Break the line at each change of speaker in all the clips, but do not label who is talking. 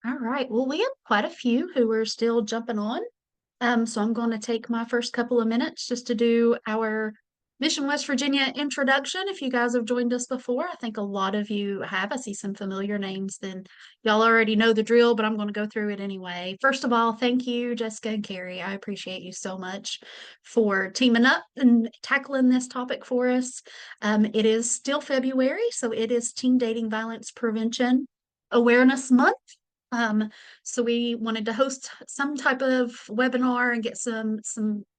All right. Well, we have quite a few who are still jumping on. So I'm going to take my first couple of minutes just to do our Mission West Virginia introduction. If you guys have joined us before, I think a lot of you have. I see some familiar names, then y'all already know the drill, but I'm going to go through it anyway. First of all, thank you, Jessica and Carrie. I appreciate you so much for teaming up and tackling this topic for us. It is still February, so it is Teen Dating Violence Prevention Awareness Month. Um, so we wanted to host some type of webinar and get some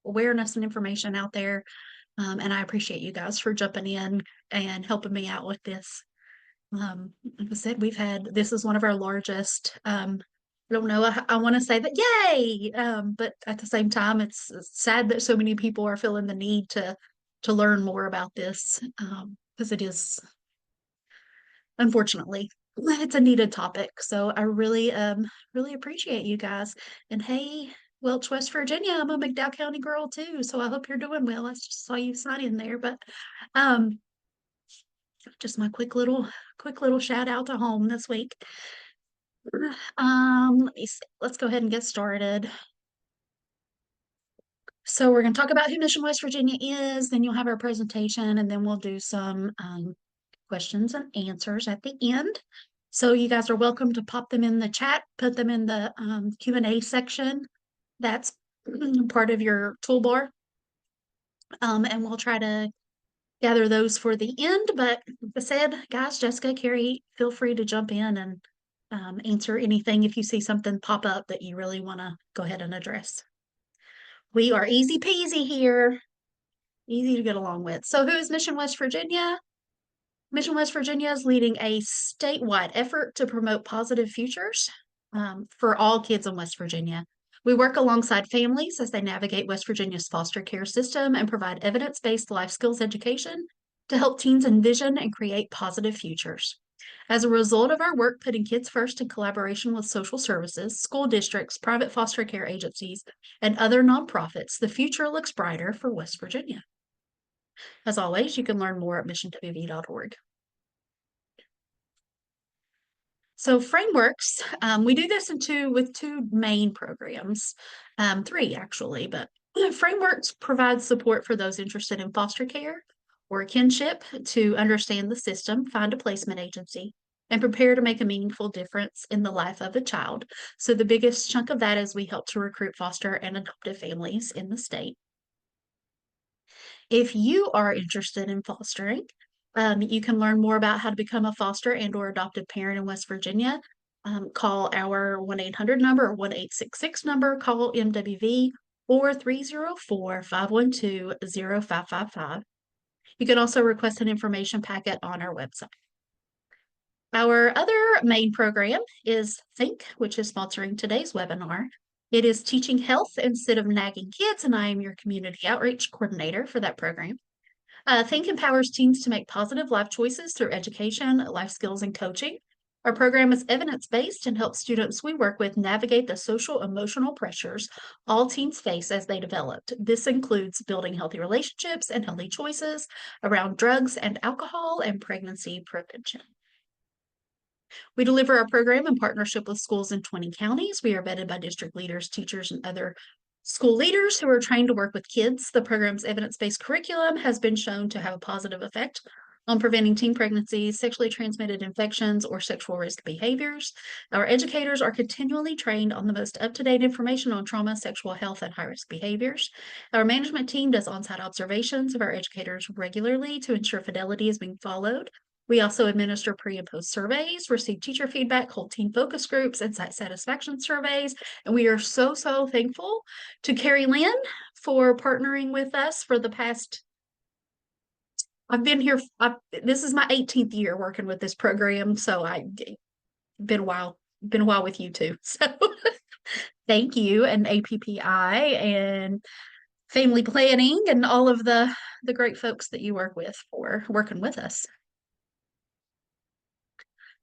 awareness and information out there. And I appreciate you guys for jumping in and helping me out with this. Like I said, this is one of our largest. I don't know. I want to say that yay, but at the same time, it's sad that so many people are feeling the need to learn more about this because it is unfortunately it's a needed topic. So I really appreciate you guys. And hey, Welch, West Virginia, I'm a McDowell County girl too, so I hope you're doing well. I just saw you sign in there, but um just my quick little shout out to home this week. Let me see. Let's go ahead and get started. So we're going to talk about who Mission West Virginia is, then you'll have our presentation, and then we'll do some questions and answers at the end. So you guys are welcome to pop them in the chat, put them in the Q&A section. That's part of your toolbar. And we'll try to gather those for the end. But like I said, guys, Jessica, Carrie, feel free to jump in and answer anything if you see something pop up that you really want to go ahead and address. We are easy peasy here, easy to get along with. So who is Mission West Virginia? Mission West Virginia is leading a statewide effort to promote positive futures for all kids in West Virginia. We work alongside families as they navigate West Virginia's foster care system and provide evidence-based life skills education to help teens envision and create positive futures. As a result of our work putting kids first in collaboration with social services, school districts, private foster care agencies, and other nonprofits, the future looks brighter for West Virginia. As always, you can learn more at missionwv.org. So frameworks, we do this with two main programs, three actually, but frameworks provide support for those interested in foster care or kinship to understand the system, find a placement agency, and prepare to make a meaningful difference in the life of a child. So the biggest chunk of that is we help to recruit foster and adoptive families in the state. If you are interested in fostering, you can learn more about how to become a foster and or adoptive parent in West Virginia. Call our 1-800 number or 1-866 number, call MWV or 304-512-0555. You can also request an information packet on our website. Our other main program is Think, which is sponsoring today's webinar. It is teaching health instead of nagging kids, and I am your community outreach coordinator for that program. Think empowers teens to make positive life choices through education, life skills, and coaching. Our program is evidence-based and helps students we work with navigate the social emotional pressures all teens face as they develop. This includes building healthy relationships and healthy choices around drugs and alcohol and pregnancy prevention. We deliver our program in partnership with schools in 20 counties. We are vetted by district leaders, teachers, and other school leaders who are trained to work with kids. The program's evidence-based curriculum has been shown to have a positive effect on preventing teen pregnancies, sexually transmitted infections, or sexual risk behaviors. Our educators are continually trained on the most up-to-date information on trauma, sexual health, and high-risk behaviors. Our management team does on-site observations of our educators regularly to ensure fidelity is being followed. We also administer pre and post surveys, receive teacher feedback, hold teen focus groups, and site satisfaction surveys. And we are so thankful to Carrie Lynn for partnering with us for the past. I've been here. This is my 18th year working with this program, so been a while. Been a while with you too. So thank you, and APPI and family planning and all of the great folks that you work with for working with us.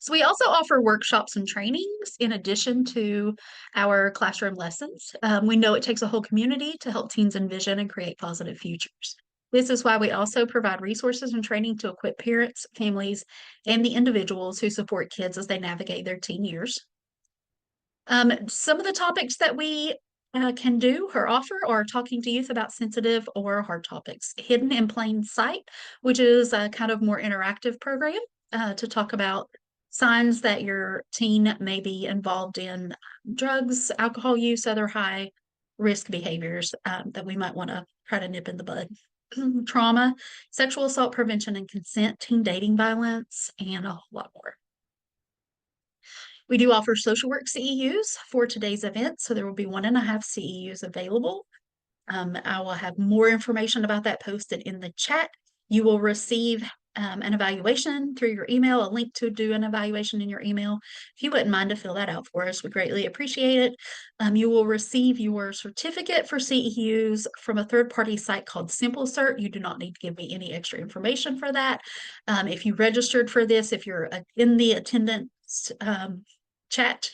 So we also offer workshops and trainings in addition to our classroom lessons. We know it takes a whole community to help teens envision and create positive futures. This is why we also provide resources and training to equip parents, families, and the individuals who support kids as they navigate their teen years. Some of the topics that we can do or offer are talking to youth about sensitive or hard topics. Hidden in Plain Sight, which is a kind of more interactive program to talk about signs that your teen may be involved in drugs, alcohol use, other high risk behaviors that we might want to try to nip in the bud. Trauma, sexual assault prevention and consent, teen dating violence, and a whole lot more. We do offer social work CEUs for today's event, so there will be 1.5 CEUs available. I will have more information about that posted in the chat. You will receive an evaluation through your email, a link to do an evaluation in your email. If you wouldn't mind to fill that out for us, we greatly appreciate it. You will receive your certificate for CEUs from a third-party site called SimpleCert. You do not need to give me any extra information for that. If you registered for this, if you're in the attendance chat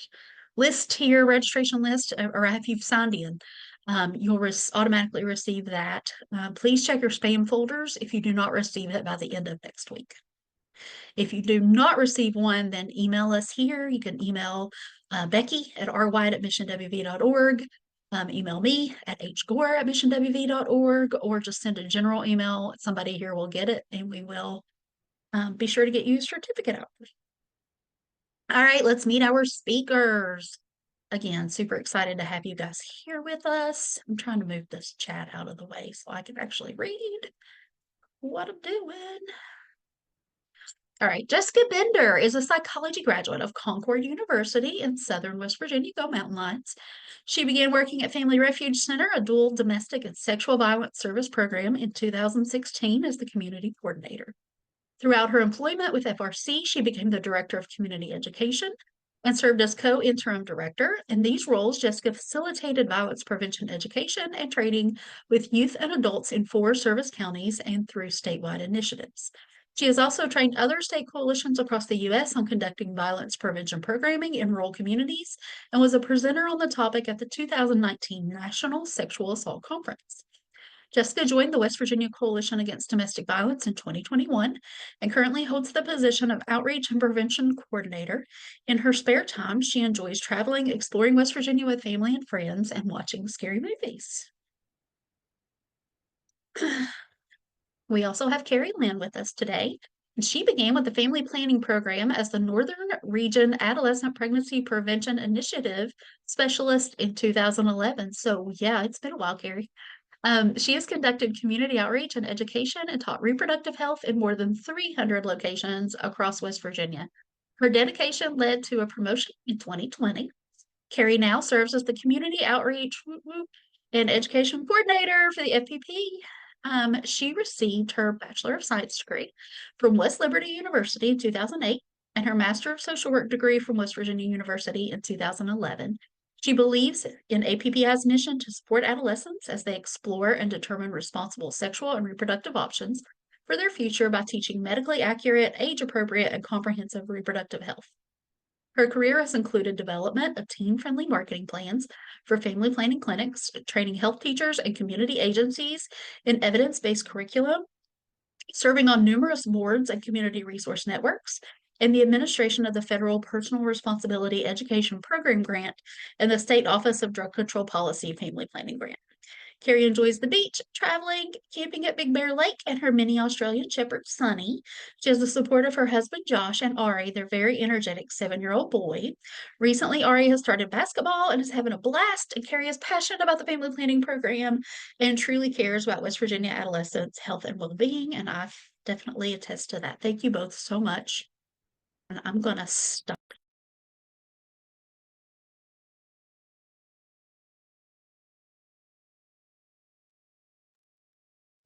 list here, registration list, or if you've signed in, you'll automatically receive that. Please check your spam folders if you do not receive it by the end of next week. If you do not receive one, then email us here. You can email Becky at rwhite@missionwv.org, email me at hgore@missionwv.org, or just send a general email. Somebody here will get it, and we will be sure to get you a certificate out. All right, let's meet our speakers. Again, super excited to have you guys here with us. I'm trying to move this chat out of the way so I can actually read what I'm doing. All right, Jessica Bender is a psychology graduate of Concord University in Southern West Virginia. Go Mountain Lions. She began working at Family Refuge Center, a dual domestic and sexual violence service program, in 2016 as the community coordinator. Throughout her employment with FRC, she became the Director of Community Education and served as co-interim director. In these roles, Jessica facilitated violence prevention education and training with youth and adults in 4 service counties and through statewide initiatives. She has also trained other state coalitions across the U.S. on conducting violence prevention programming in rural communities and was a presenter on the topic at the 2019 National Sexual Assault Conference. Jessica joined the West Virginia Coalition Against Domestic Violence in 2021 and currently holds the position of Outreach and Prevention Coordinator. In her spare time, she enjoys traveling, exploring West Virginia with family and friends, and watching scary movies. We also have Carrie Lynn with us today. She began with the Family Planning Program as the Northern Region Adolescent Pregnancy Prevention Initiative Specialist in 2011. So yeah, it's been a while, Carrie. She has conducted community outreach and education and taught reproductive health in more than 300 locations across West Virginia. Her dedication led to a promotion in 2020. Carrie now serves as the community outreach and education coordinator for the FPP. She received her Bachelor of Science degree from West Liberty University in 2008 and her Master of Social Work degree from West Virginia University in 2011. She believes in APPI's mission to support adolescents as they explore and determine responsible sexual and reproductive options for their future by teaching medically accurate, age-appropriate, and comprehensive reproductive health. Her career has included development of teen-friendly marketing plans for family planning clinics, training health teachers and community agencies in evidence-based curriculum, serving on numerous boards and community resource networks, and the administration of the Federal Personal Responsibility Education Program Grant and the State Office of Drug Control Policy Family Planning Grant. Carrie enjoys the beach, traveling, camping at Big Bear Lake, and her mini Australian Shepherd, Sunny. She has the support of her husband, Josh, and Ari, their very energetic 7-year-old boy. Recently, Ari has started basketball and is having a blast, and Carrie is passionate about the family planning program and truly cares about West Virginia adolescents' health and well-being, and I definitely attest to that. Thank you both so much. And I'm going to stop.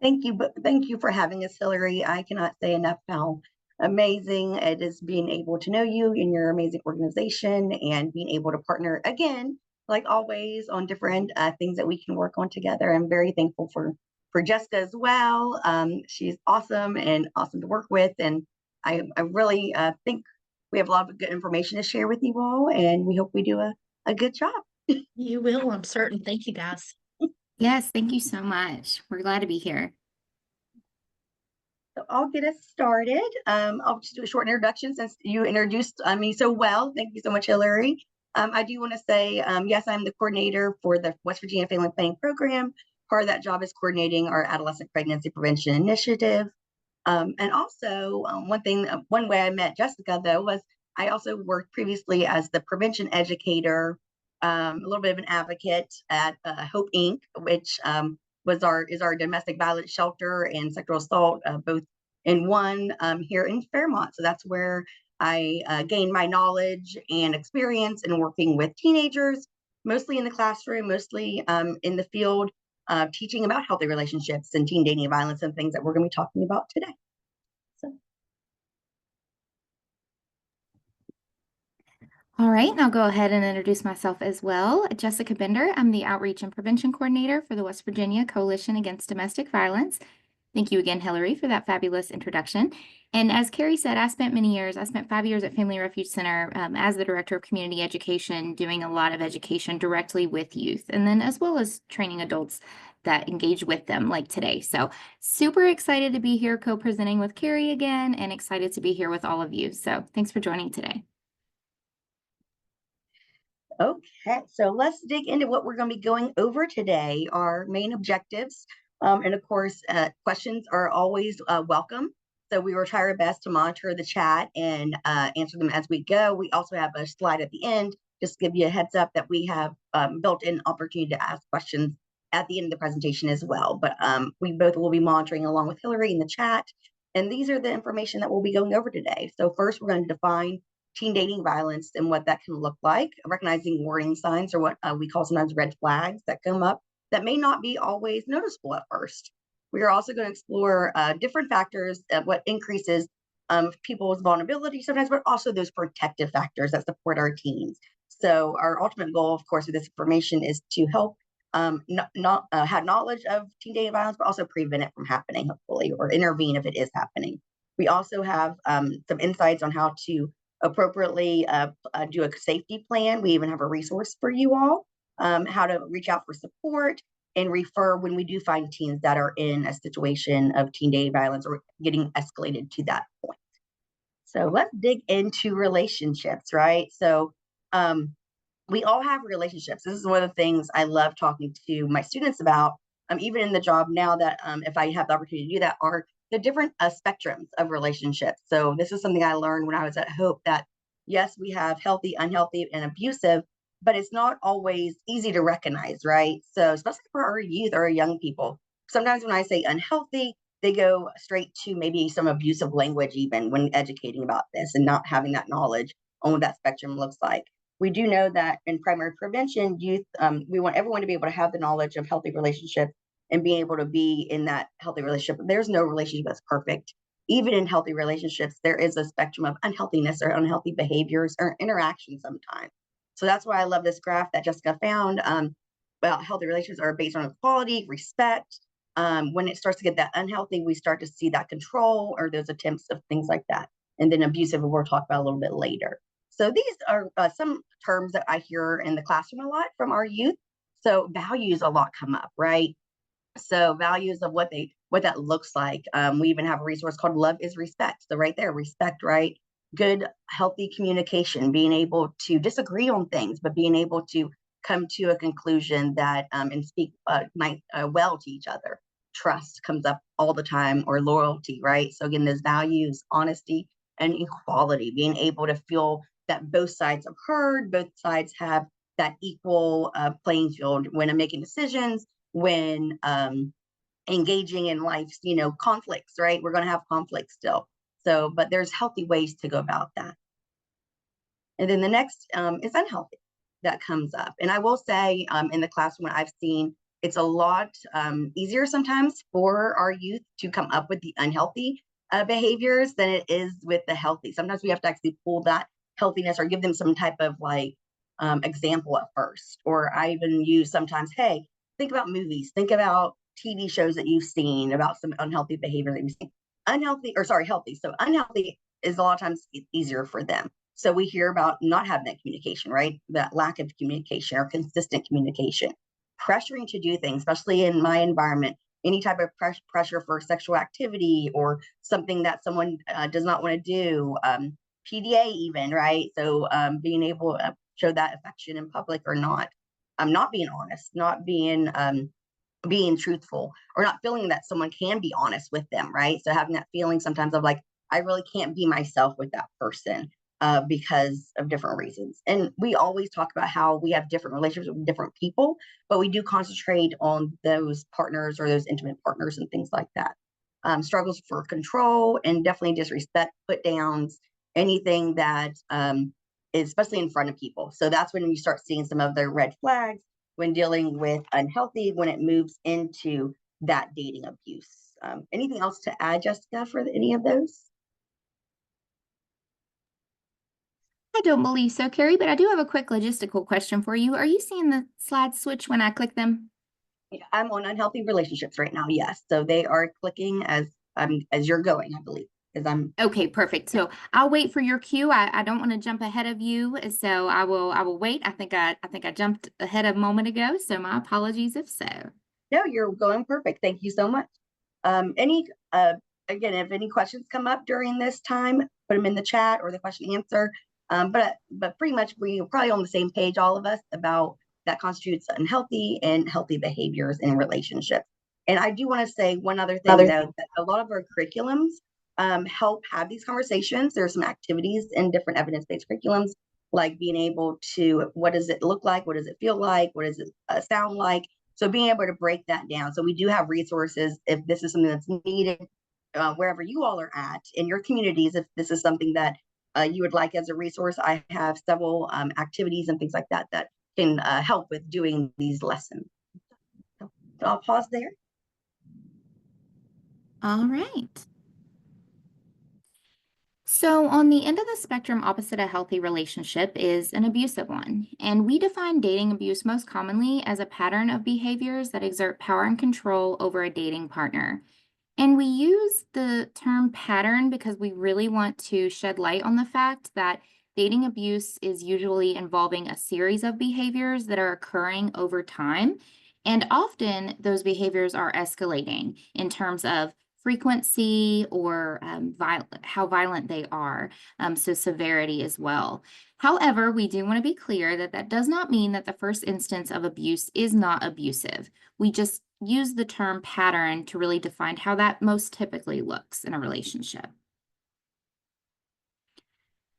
Thank you for having us, Hillary. I cannot say enough how amazing it is being able to know you and your amazing organization and being able to partner again, like always, on different things that we can work on together. I'm very thankful for Jessica as well. She's awesome and awesome to work with, and I really think we have a lot of good information to share with you all, and we hope we do a good job.
You will, I'm certain. Thank you, guys.
Yes, thank you so much. We're glad to be here.
So I'll get us started. I'll just do a short introduction since you introduced me so well. Thank you so much, Hillary. I do want to say, yes, I'm the coordinator for the West Virginia Family Planning Program. Part of that job is coordinating our adolescent pregnancy prevention initiative. And also, one way I met Jessica, though, was I also worked previously as the prevention educator, a little bit of an advocate at Hope Inc., which is our domestic violence shelter and sexual assault, both in one here in Fairmont. So that's where I gained my knowledge and experience in working with teenagers, mostly in the classroom, mostly in the field, teaching about healthy relationships and teen dating and violence and things that we're going to be talking about today. So.
All right, and I'll go ahead and introduce myself as well. Jessica Bender. I'm the Outreach and Prevention Coordinator for the West Virginia Coalition Against Domestic Violence. Thank you again, Hillary, for that fabulous introduction. And as Carrie said, I spent 5 years at Family Refuge Center as the Director of Community Education, doing a lot of education directly with youth, and then as well as training adults that engage with them like today. So super excited to be here co-presenting with Carrie again, and excited to be here with all of you. So thanks for joining today.
Okay, so let's dig into what we're going to be going over today, our main objectives. And of course, questions are always welcome. So we will try our best to monitor the chat and answer them as we go. We also have a slide at the end, just to give you a heads up that we have built-in opportunity to ask questions at the end of the presentation as well. But we both will be monitoring along with Hillary in the chat. And these are the information that we'll be going over today. So first, we're going to define teen dating violence and what that can look like, recognizing warning signs, or what we call sometimes red flags that come up that may not be always noticeable at first. We are also going to explore different factors of what increases people's vulnerability sometimes, but also those protective factors that support our teens. So our ultimate goal, of course, with this information is to help not have knowledge of teen dating violence, but also prevent it from happening, hopefully, or intervene if it is happening. We also have some insights on how to appropriately do a safety plan. We even have a resource for you all, how to reach out for support and refer when we do find teens that are in a situation of teen dating violence or getting escalated to that point. So let's dig into relationships, right? So we all have relationships. This is one of the things I love talking to my students about, even in the job now that if I have the opportunity to do that, are the different spectrums of relationships. So this is something I learned when I was at Hope, that yes, we have healthy, unhealthy, and abusive, but it's not always easy to recognize, right? So especially for our youth or our young people, sometimes when I say unhealthy, they go straight to maybe some abusive language even when educating about this and not having that knowledge on what that spectrum looks like. We do know that in primary prevention, youth, we want everyone to be able to have the knowledge of healthy relationships and being able to be in that healthy relationship. There's no relationship that's perfect. Even in healthy relationships, there is a spectrum of unhealthiness or unhealthy behaviors or interactions sometimes. So that's why I love this graph that Jessica found. Well, healthy relationships are based on equality, respect. When it starts to get that unhealthy, we start to see that control or those attempts of things like that. And then abusive, we'll talk about a little bit later. So these are some terms that I hear in the classroom a lot from our youth. So values a lot come up, right? So values of what that looks like. We even have a resource called Love is Respect. So right there, respect, right? Good, healthy communication, being able to disagree on things, but being able to come to a conclusion that and speak well to each other. Trust comes up all the time, or loyalty, right? So again, there's values, honesty, and equality, being able to feel that both sides are heard, both sides have that equal playing field when I'm making decisions, when engaging in life's, conflicts, right? We're going to have conflicts still. So, but there's healthy ways to go about that. And then the next is unhealthy that comes up. And I will say in the classroom, I've seen it's a lot easier sometimes for our youth to come up with the unhealthy behaviors than it is with the healthy. Sometimes we have to actually pull that healthiness or give them some type of example at first. Or I even use sometimes, hey, think about movies, think about TV shows that you've seen about some unhealthy behavior that you've seen. Healthy. So unhealthy is a lot of times easier for them. So we hear about not having that communication, right? That lack of communication or consistent communication, pressuring to do things, especially in my environment, any type of pressure for sexual activity or something that someone does not want to do, PDA even, right? So being able show that affection in public or not. Not being honest, not being truthful, or not feeling that someone can be honest with them, right? So having that feeling sometimes of like, I really can't be myself with that person because of different reasons. And we always talk about how we have different relationships with different people, but we do concentrate on those partners or those intimate partners and things like that. Struggles for control and definitely disrespect, put downs, anything that especially in front of people. So that's when you start seeing some of the red flags when dealing with unhealthy, when it moves into that dating abuse. Anything else to add, Jessica, for any of those?
I don't believe so, Carrie, but I do have a quick logistical question for you. Are you seeing the slides switch when I click them?
Yeah, I'm on unhealthy relationships right now. Yes, so they are clicking as you're going, I believe, because I'm
Okay, perfect. So I'll wait for your cue. I don't want to jump ahead of you, so I will wait. I think I jumped ahead a moment ago, so my apologies if so.
no, you're going perfect. Thank you so much. Any again, if any questions come up during this time, put them in the chat or the question answer. But pretty much we're probably on the same page, all of us, about that constitutes unhealthy and healthy behaviors in relationships. And I do want to say one other thing, though, that a lot of our curriculums help have these conversations. There's some activities in different evidence-based curriculums, like being able to, what does it look like? What does it feel like? What does it sound like? So being able to break that down. So we do have resources if this is something that's needed wherever you all are at in your communities. If this is something that you would like as a resource, I have several activities and things like that that can help with doing these lessons. So I'll pause there.
All right. So, on the end of the spectrum opposite a healthy relationship is an abusive one. And we define dating abuse most commonly as a pattern of behaviors that exert power and control over a dating partner. And we use the term pattern because we really want to shed light on the fact that dating abuse is usually involving a series of behaviors that are occurring over time. And often those behaviors are escalating in terms of frequency or how violent they are, so severity as well. However, we do want to be clear that that does not mean that the first instance of abuse is not abusive. We just use the term pattern to really define how that most typically looks in a relationship.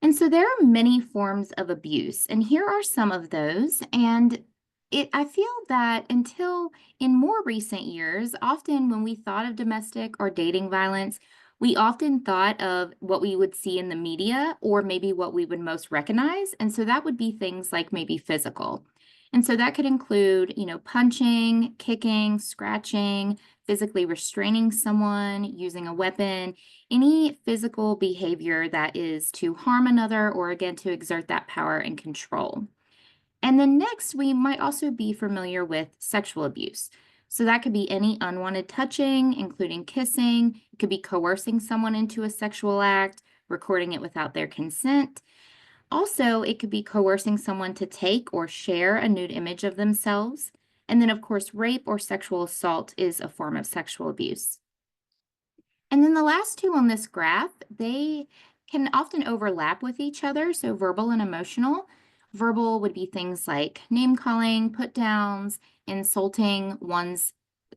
And so there are many forms of abuse, and here are some of those. And I feel that until in more recent years, often when we thought of domestic or dating violence, we often thought of what we would see in the media or maybe what we would most recognize. And so that would be things like maybe physical. And so that could include, punching, kicking, scratching, physically restraining someone, using a weapon, any physical behavior that is to harm another or again to exert that power and control. And then next, we might also be familiar with sexual abuse. So that could be any unwanted touching, including kissing. It could be coercing someone into a sexual act, recording it without their consent. Also, it could be coercing someone to take or share a nude image of themselves. And then, of course, rape or sexual assault is a form of sexual abuse. And then the last two on this graph, they can often overlap with each other, so verbal and emotional. Verbal would be things like name calling, put downs, insulting one's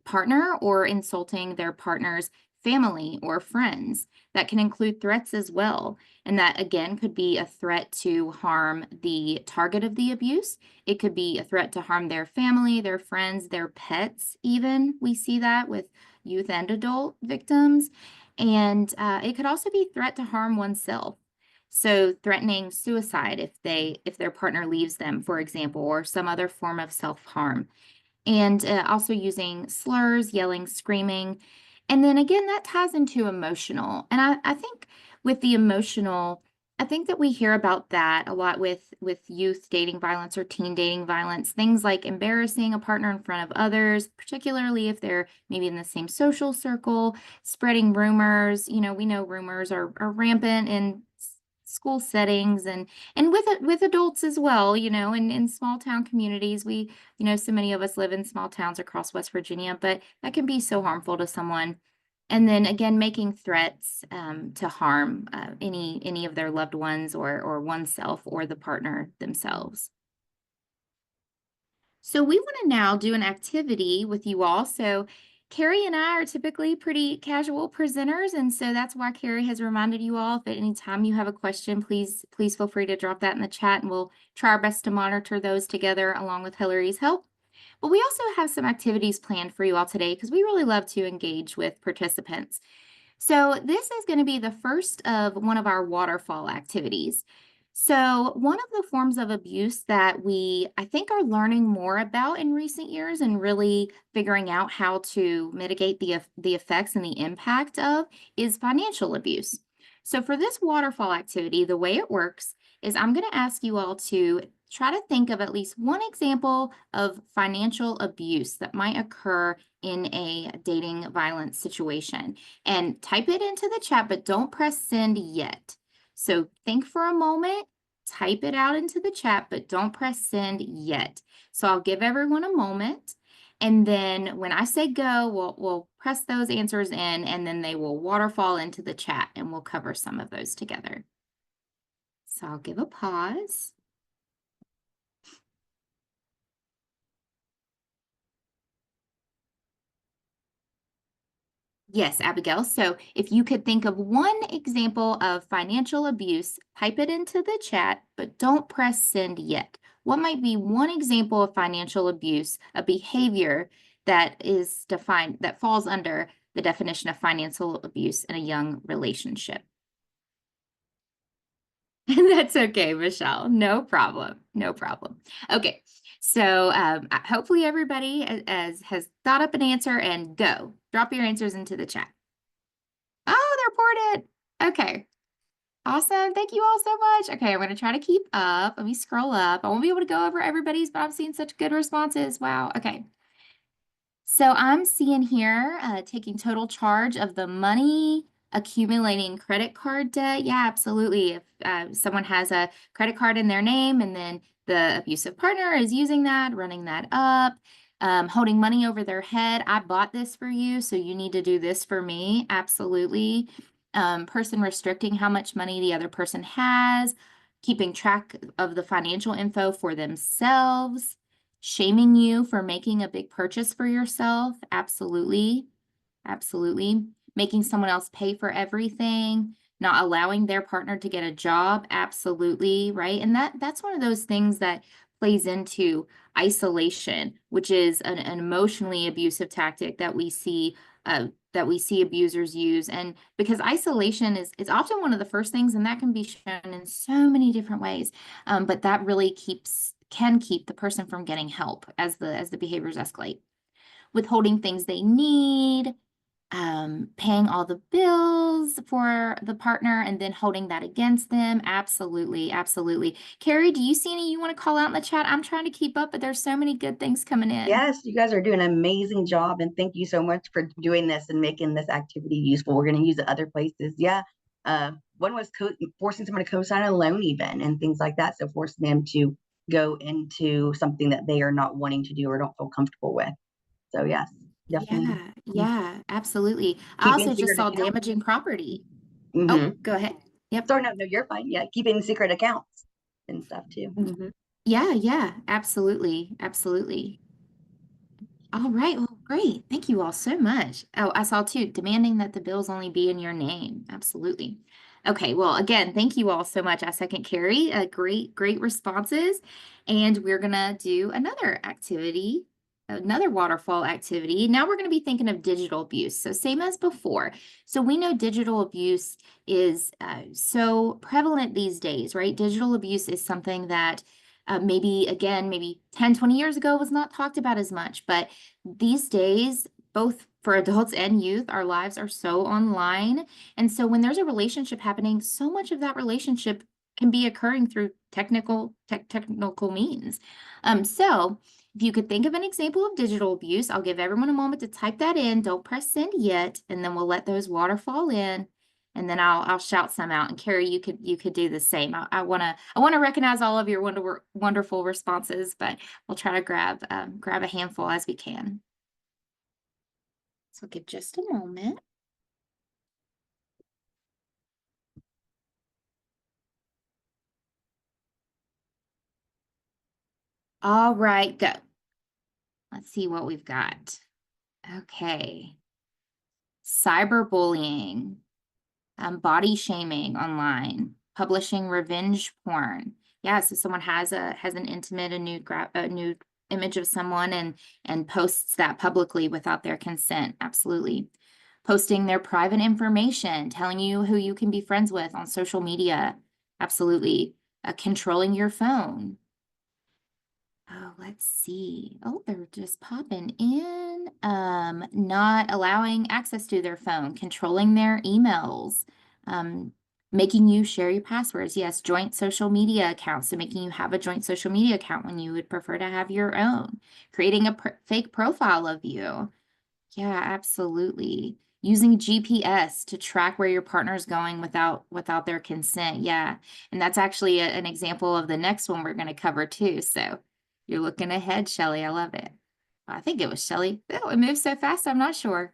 partner or insulting their partner's family or friends. That can include threats as well. And that again could be a threat to harm the target of the abuse. It could be a threat to harm their family, their friends, their pets, even. We see that with youth and adult victims. And it could also be threat to harm oneself. So threatening suicide if their partner leaves them, for example, or some other form of self-harm. And also using slurs, yelling, screaming. And then again, that ties into emotional. And I think with the emotional, I think that we hear about that a lot with youth dating violence or teen dating violence, things like embarrassing a partner in front of others, particularly if they're maybe in the same social circle, spreading rumors. We know rumors are rampant in school settings and with adults as well, in small town communities. We, so many of us live in small towns across West Virginia, but that can be so harmful to someone. And then again, making threats to harm any of their loved ones or oneself or the partner themselves. So we want to now do an activity with you all. So Carrie and I are typically pretty casual presenters, and so that's why Carrie has reminded you all, if at any time you have a question, please feel free to drop that in the chat, and we'll try our best to monitor those together along with Hillary's help. But we also have some activities planned for you all today because we really love to engage with participants. So this is going to be the first of one of our waterfall activities. So one of the forms of abuse that I think, are learning more about in recent years and really figuring out how to mitigate the effects and the impact of is financial abuse. So for this waterfall activity, the way it works is I'm going to ask you all to try to think of at least one example of financial abuse that might occur in a dating violence situation, and type it into the chat, but don't press send yet. So think for a moment, type it out into the chat, but don't press send yet. So I'll give everyone a moment. And then when I say go, we'll press those answers in, and then they will waterfall into the chat, and we'll cover some of those together. So I'll give a pause. Yes, Abigail. So if you could think of one example of financial abuse, type it into the chat, but don't press send yet. What might be one example of financial abuse, a behavior that is defined, that falls under the definition of financial abuse in a young relationship? That's okay, Michelle. No problem. No problem. Okay. So hopefully everybody has thought up an answer, and go. Drop your answers into the chat. Oh, they're reported. Okay. Awesome. Thank you all so much. Okay, I'm going to try to keep up. Let me scroll up. I won't be able to go over everybody's, but I'm seeing such good responses. Wow. Okay. So I'm seeing here taking total charge of the money, accumulating credit card debt. Yeah, absolutely. If someone has a credit card in their name and then the abusive partner is using that, running that up, holding money over their head. I bought this for you, so you need to do this for me. Absolutely. Person restricting how much money the other person has, keeping track of the financial info for themselves. Shaming you for making a big purchase for yourself. Absolutely. Absolutely. Making someone else pay for everything, not allowing their partner to get a job. Absolutely. Right. And that's one of those things that plays into isolation, which is an emotionally abusive tactic that we see abusers use. And because isolation is often one of the first things, and that can be shown in so many different ways. But that really can keep the person from getting help as the behaviors escalate. Withholding things they need, paying all the bills for the partner and then holding that against them. Absolutely, absolutely. Carrie, do you see any you want to call out in the chat? I'm trying to keep up, but there's so many good things coming in.
Yes, you guys are doing an amazing job, and thank you so much for doing this and making this activity useful. We're going to use it other places. Yeah. One was forcing someone to co-sign a loan even, and things like that. So forcing them to go into something that they are not wanting to do or don't feel comfortable with. So yes, definitely.
Yeah, absolutely. I
Keeping
also just
secret
saw
accounts.
damaging property.
Mm-hmm.
Oh, go ahead. Yep.
Sorry, no, you're fine. Yeah, keeping secret accounts and stuff too. Mm-hmm.
Yeah, absolutely. Absolutely. All right. Well, great. Thank you all so much. Oh, I saw too, demanding that the bills only be in your name. Absolutely. Okay. Well, again, thank you all so much. I second Carrie. Great responses. And we're going to do another activity, another waterfall activity. Now we're going to be thinking of digital abuse. So same as before. So we know digital abuse is so prevalent these days, right? Digital abuse is something that maybe 10, 20 years ago was not talked about as much, but these days, both for adults and youth, our lives are so online. And so when there's a relationship happening, so much of that relationship can be occurring through technical means. So if you could think of an example of digital abuse, I'll give everyone a moment to type that in. Don't press send yet, and then we'll let those waterfall in. And then I'll shout some out. And Carrie, you could do the same. I wanna recognize all of your wonderful responses, but we'll try to grab a handful as we can. So give just a moment. All right, go. Let's see what we've got. Okay. Cyberbullying, body shaming online, publishing revenge porn. Yeah, so someone has an intimate, a nude image of someone and posts that publicly without their consent. Absolutely. Posting their private information, telling you who you can be friends with on social media. Absolutely. Controlling your phone. Oh, let's see. Oh, they're just popping in. Not allowing access to their phone, controlling their emails, making you share your passwords. Yes, joint social media accounts. So making you have a joint social media account when you would prefer to have your own. Creating a fake profile of you. Yeah, absolutely. Using GPS to track where your partner is going without their consent. Yeah. And that's actually an example of the next one we're going to cover too. So you're looking ahead, Shelley. I love it. I think it was Shelley. Oh, it moves so fast, I'm not sure.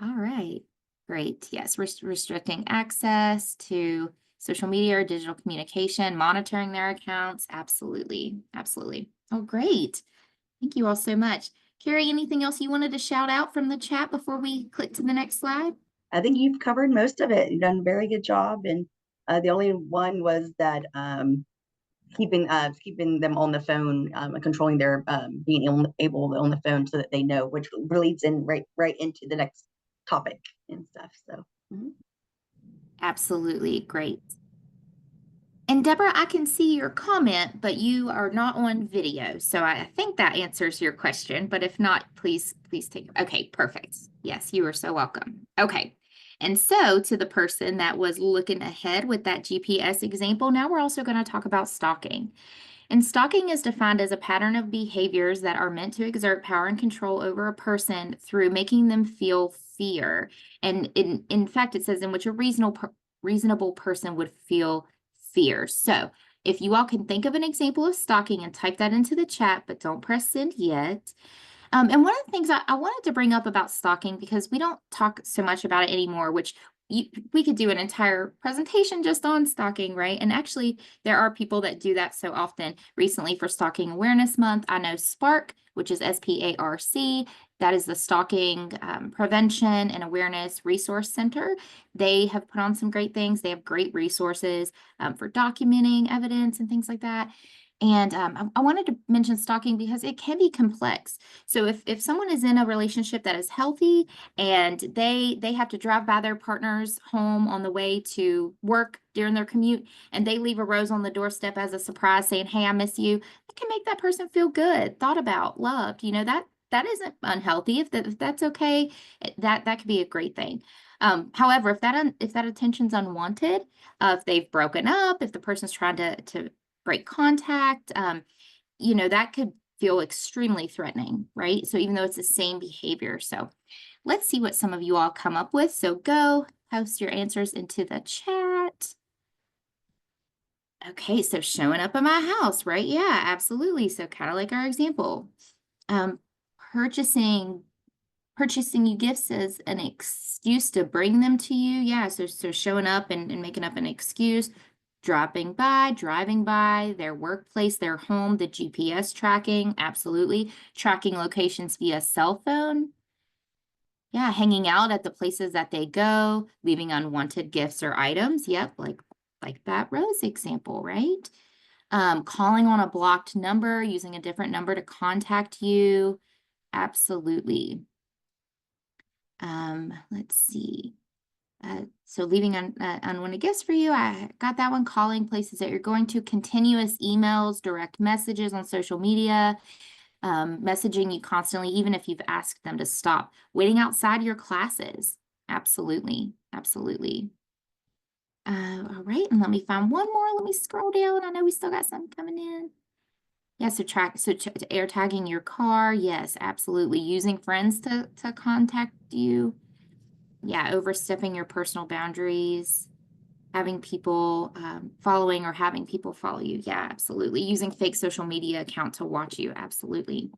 All right. Great. Yes, restricting access to social media or digital communication, monitoring their accounts. Absolutely. Absolutely. Oh, great. Thank you all so much. Carrie, anything else you wanted to shout out from the chat before we click to the next slide?
I think you've covered most of it. You've done a very good job. And the only one was that keeping them on the phone and controlling their being able on the phone so that they know, which leads in right into the next topic and stuff. So
Absolutely. Great. And Deborah, I can see your comment, but you are not on video. So I think that answers your question. But if not, please take it. Okay, perfect. Yes, you are so welcome. Okay. And so to the person that was looking ahead with that GPS example, now we're also going to talk about stalking. And stalking is defined as a pattern of behaviors that are meant to exert power and control over a person through making them feel fear. And in fact, it says in which a reasonable person would feel fear. So if you all can think of an example of stalking and type that into the chat, but don't press send yet. And one of the things I wanted to bring up about stalking, because we don't talk so much about it anymore, which we could do an entire presentation just on stalking, right? And actually, there are people that do that so often. Recently, for Stalking Awareness Month, I know SPARC, which is SPARC, that is the Stalking Prevention and Awareness Resource Center. They have put on some great things. They have great resources for documenting evidence and things like that. And I wanted to mention stalking because it can be complex. So if someone is in a relationship that is healthy and they have to drive by their partner's home on the way to work during their commute, and they leave a rose on the doorstep as a surprise saying, "Hey, I miss you," it can make that person feel good, thought about, loved. You know, that isn't unhealthy. If that's okay, that could be a great thing. However, if that attention's unwanted, if they've broken up, if the person's trying to break contact, you know, that could feel extremely threatening, right? So even though it's the same behavior. So let's see what some of you all come up with. So go post your answers into the chat. Okay, so showing up at my house, right? Yeah, absolutely. So kind of like our example. Purchasing you gifts as an excuse to bring them to you. Yeah, so showing up and making up an excuse. Driving by their workplace, their home, the GPS tracking, absolutely. Tracking locations via cell phone. Yeah, hanging out at the places that they go, leaving unwanted gifts or items. Yep, like that rose example, right? Calling on a blocked number, using a different number to contact you. Absolutely. Let's see. So leaving unwanted gifts for you. I got that one. Calling places that you're going to. Continuous emails, direct messages on social media, messaging you constantly, even if you've asked them to stop. Waiting outside your classes. Absolutely. Absolutely. All right. And let me find one more. Let me scroll down. I know we still got some coming in. Yeah, so air tagging your car. Yes, absolutely. Using friends to contact you. Yeah, overstepping your personal boundaries, having people following or having people follow you. Yeah, absolutely. Using fake social media account to watch you. Absolutely.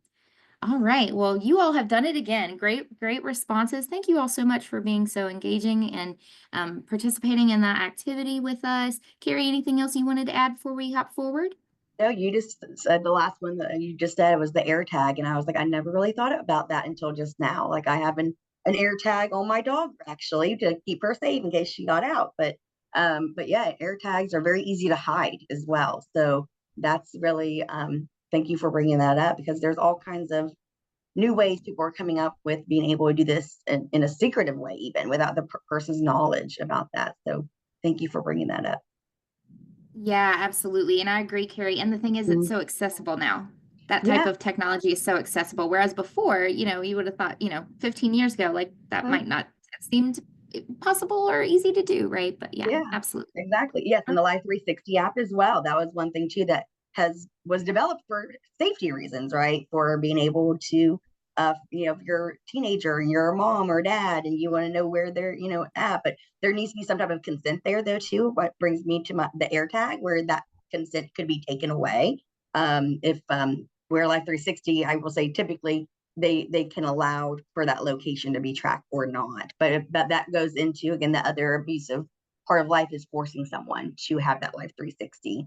All right. Well, you all have done it again. Great responses. Thank you all so much for being so engaging and participating in that activity with us. Carrie, anything else you wanted to add before we hop forward?
No, you just said the last one that you just said was the air tag. And I was like, I never really thought about that until just now. Like I have an air tag on my dog actually to keep her safe in case she got out. But yeah, air tags are very easy to hide as well. So that's really thank you for bringing that up, because there's all kinds of new ways people are coming up with being able to do this in a secretive way, even without the person's knowledge about that. So thank you for bringing that up.
Yeah, absolutely. And I agree, Carrie. And the thing is, it's
Mhm.
so accessible now. That type
Yeah.
of technology is so accessible. Whereas before, you would have thought, 15 years ago, like that
Mhm.
might not have seemed possible or easy to do, right? But yeah,
Yeah,
absolutely.
exactly. Yes, and the Life 360 app as well. That was one thing too that was developed for safety reasons, right? For being able to, if you're a teenager and you're a mom or dad and you want to know where they're, at, but there needs to be some type of consent there though too. What brings me to the AirTag, where that consent could be taken away. If where Life 360, I will say typically they can allow for that location to be tracked or not. But that goes into again the other abusive part of life, is forcing someone to have that Life 360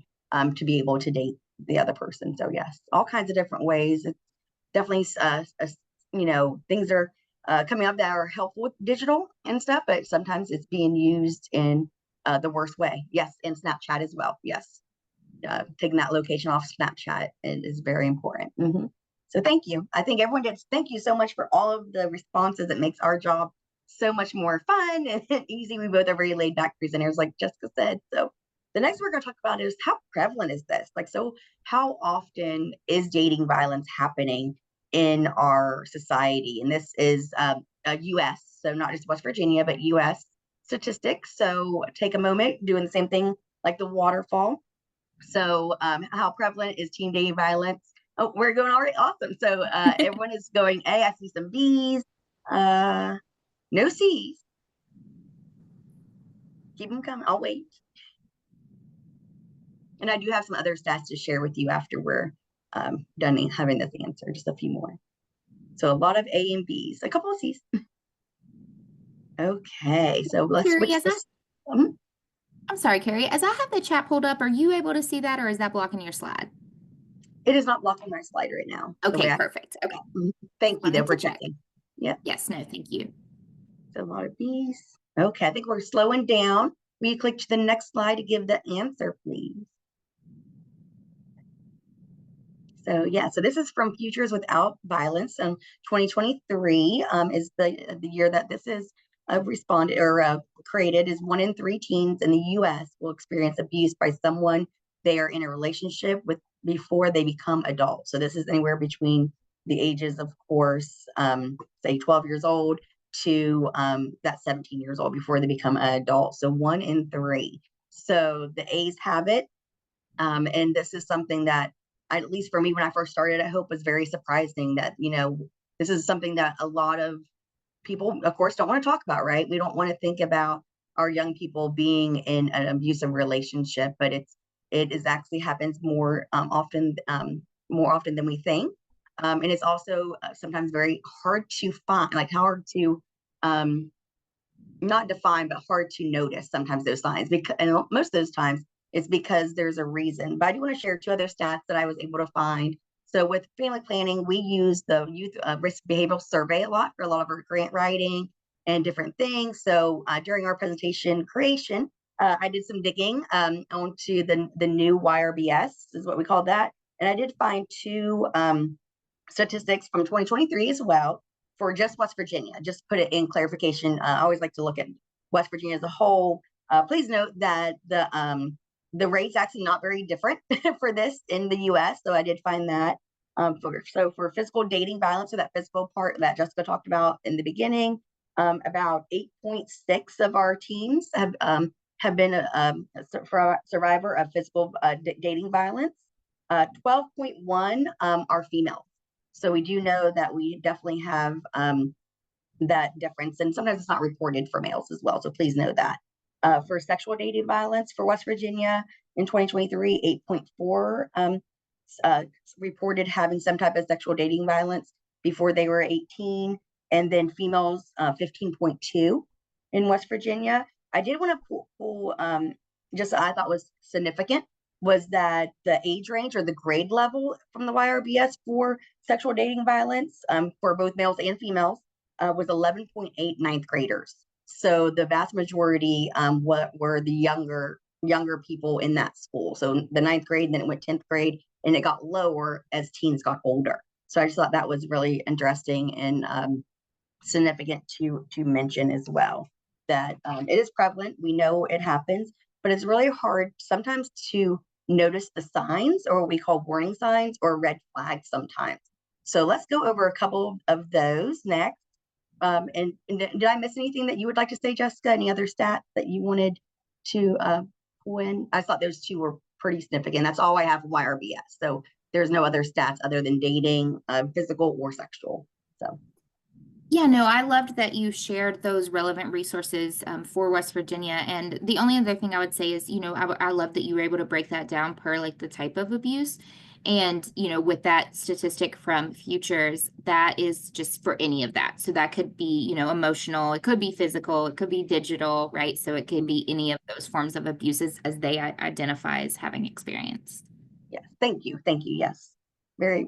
to be able to date the other person. So yes, all kinds of different ways. It's definitely things are coming up that are helpful with digital and stuff, but sometimes it's being used in the worst way. Yes, and Snapchat as well. Yes, taking that location off Snapchat is very important. So thank you. I think everyone did. Thank you so much for all of the responses. It makes our job so much more fun and easy. We both are very laid back presenters, like Jessica said. So the next we're going to talk about is how prevalent is this? Like, so how often is dating violence happening in our society? And this is U.S., so not just West Virginia, but U.S. statistics. So take a moment, doing the same thing like the waterfall. So how prevalent is teen dating violence? Oh, we're going all right. Awesome. So everyone is going A. I see some B's, no C's. Keep them coming. I'll wait. And I do have some other stats to share with you after we're done having this answer, just a few more. So a lot of A and B's, a couple of C's. Okay, so let's
Carrie,
switch this.
I'm sorry, Carrie, as I have the chat pulled up, are you able to see that or is that blocking your slide?
It is not blocking my slide right now.
Okay, perfect. Okay.
Thank you though
Wanted
for
to check.
checking. Yeah.
Yes, no, thank you.
So a lot of B's. Okay, I think we're slowing down. Will you click to the next slide to give the answer, please? So yeah, so this is from Futures Without Violence. 2023 is the year that this is responded or created. Is 1 in 3 teens in the U.S. will experience abuse by someone they are in a relationship with before they become adults. So this is anywhere between the ages, of course, say 12 years old to that 17 years old before they become an adult. So 1 in 3. So the A's have it. And this is something that, at least for me, when I first started, I hope was very surprising that, this is something that a lot of people, of course, don't want to talk about, right? We don't want to think about our young people being in an abusive relationship, but it is actually happens more often than we think. And it's also sometimes very hard to find, like hard to not define, but hard to notice sometimes those signs, because and most of those times it's because there's a reason. But I do want to share 2 other stats that I was able to find. So with family planning, we use the youth risk behavioral survey a lot for a lot of our grant writing and different things. So during our presentation creation, I did some digging onto the new YRBS is what we call that. And I did find 2 statistics from 2023 as well for just West Virginia. Just put it in clarification. I always like to look at West Virginia as a whole. Please note that the rate's actually not very different for this in the U.S. So I did find that. For physical dating violence, so that physical part that Jessica talked about in the beginning, about 8.6 of our teens have been a survivor of physical dating violence. 12.1 are females. So we do know that we definitely have that difference, and sometimes it's not reported for males as well. So please know that. For sexual dating violence for West Virginia in 2023, 8.4 reported having some type of sexual dating violence before they were 18, and then females 15.2 in West Virginia. I did want to pull just I thought was significant was that the age range or the grade level from the YRBS for sexual dating violence for both males and females was 11.8 ninth graders. So the vast majority were the younger people in that school. So the ninth grade, then it went 10th grade, and it got lower as teens got older. So I just thought that was really interesting and significant to mention as well, that it is prevalent. We know it happens, but it's really hard sometimes to notice the signs, or what we call warning signs or red flags sometimes. So let's go over a couple of those next. And did I miss anything that you would like to say, Jessica? Any other stats that you wanted to pull in? I thought those two were pretty significant. That's all I have from YRBS. So there's no other stats other than dating, physical or sexual. So.
Yeah, no, I loved that you shared those relevant resources for West Virginia. And the only other thing I would say is, I love that you were able to break that down per like the type of abuse. And, with that statistic from Futures, that is just for any of that. So that could be, emotional, it could be physical, it could be digital, right? So it could be any of those forms of abuses as they identify as having experienced.
Yes, thank you. Yes, very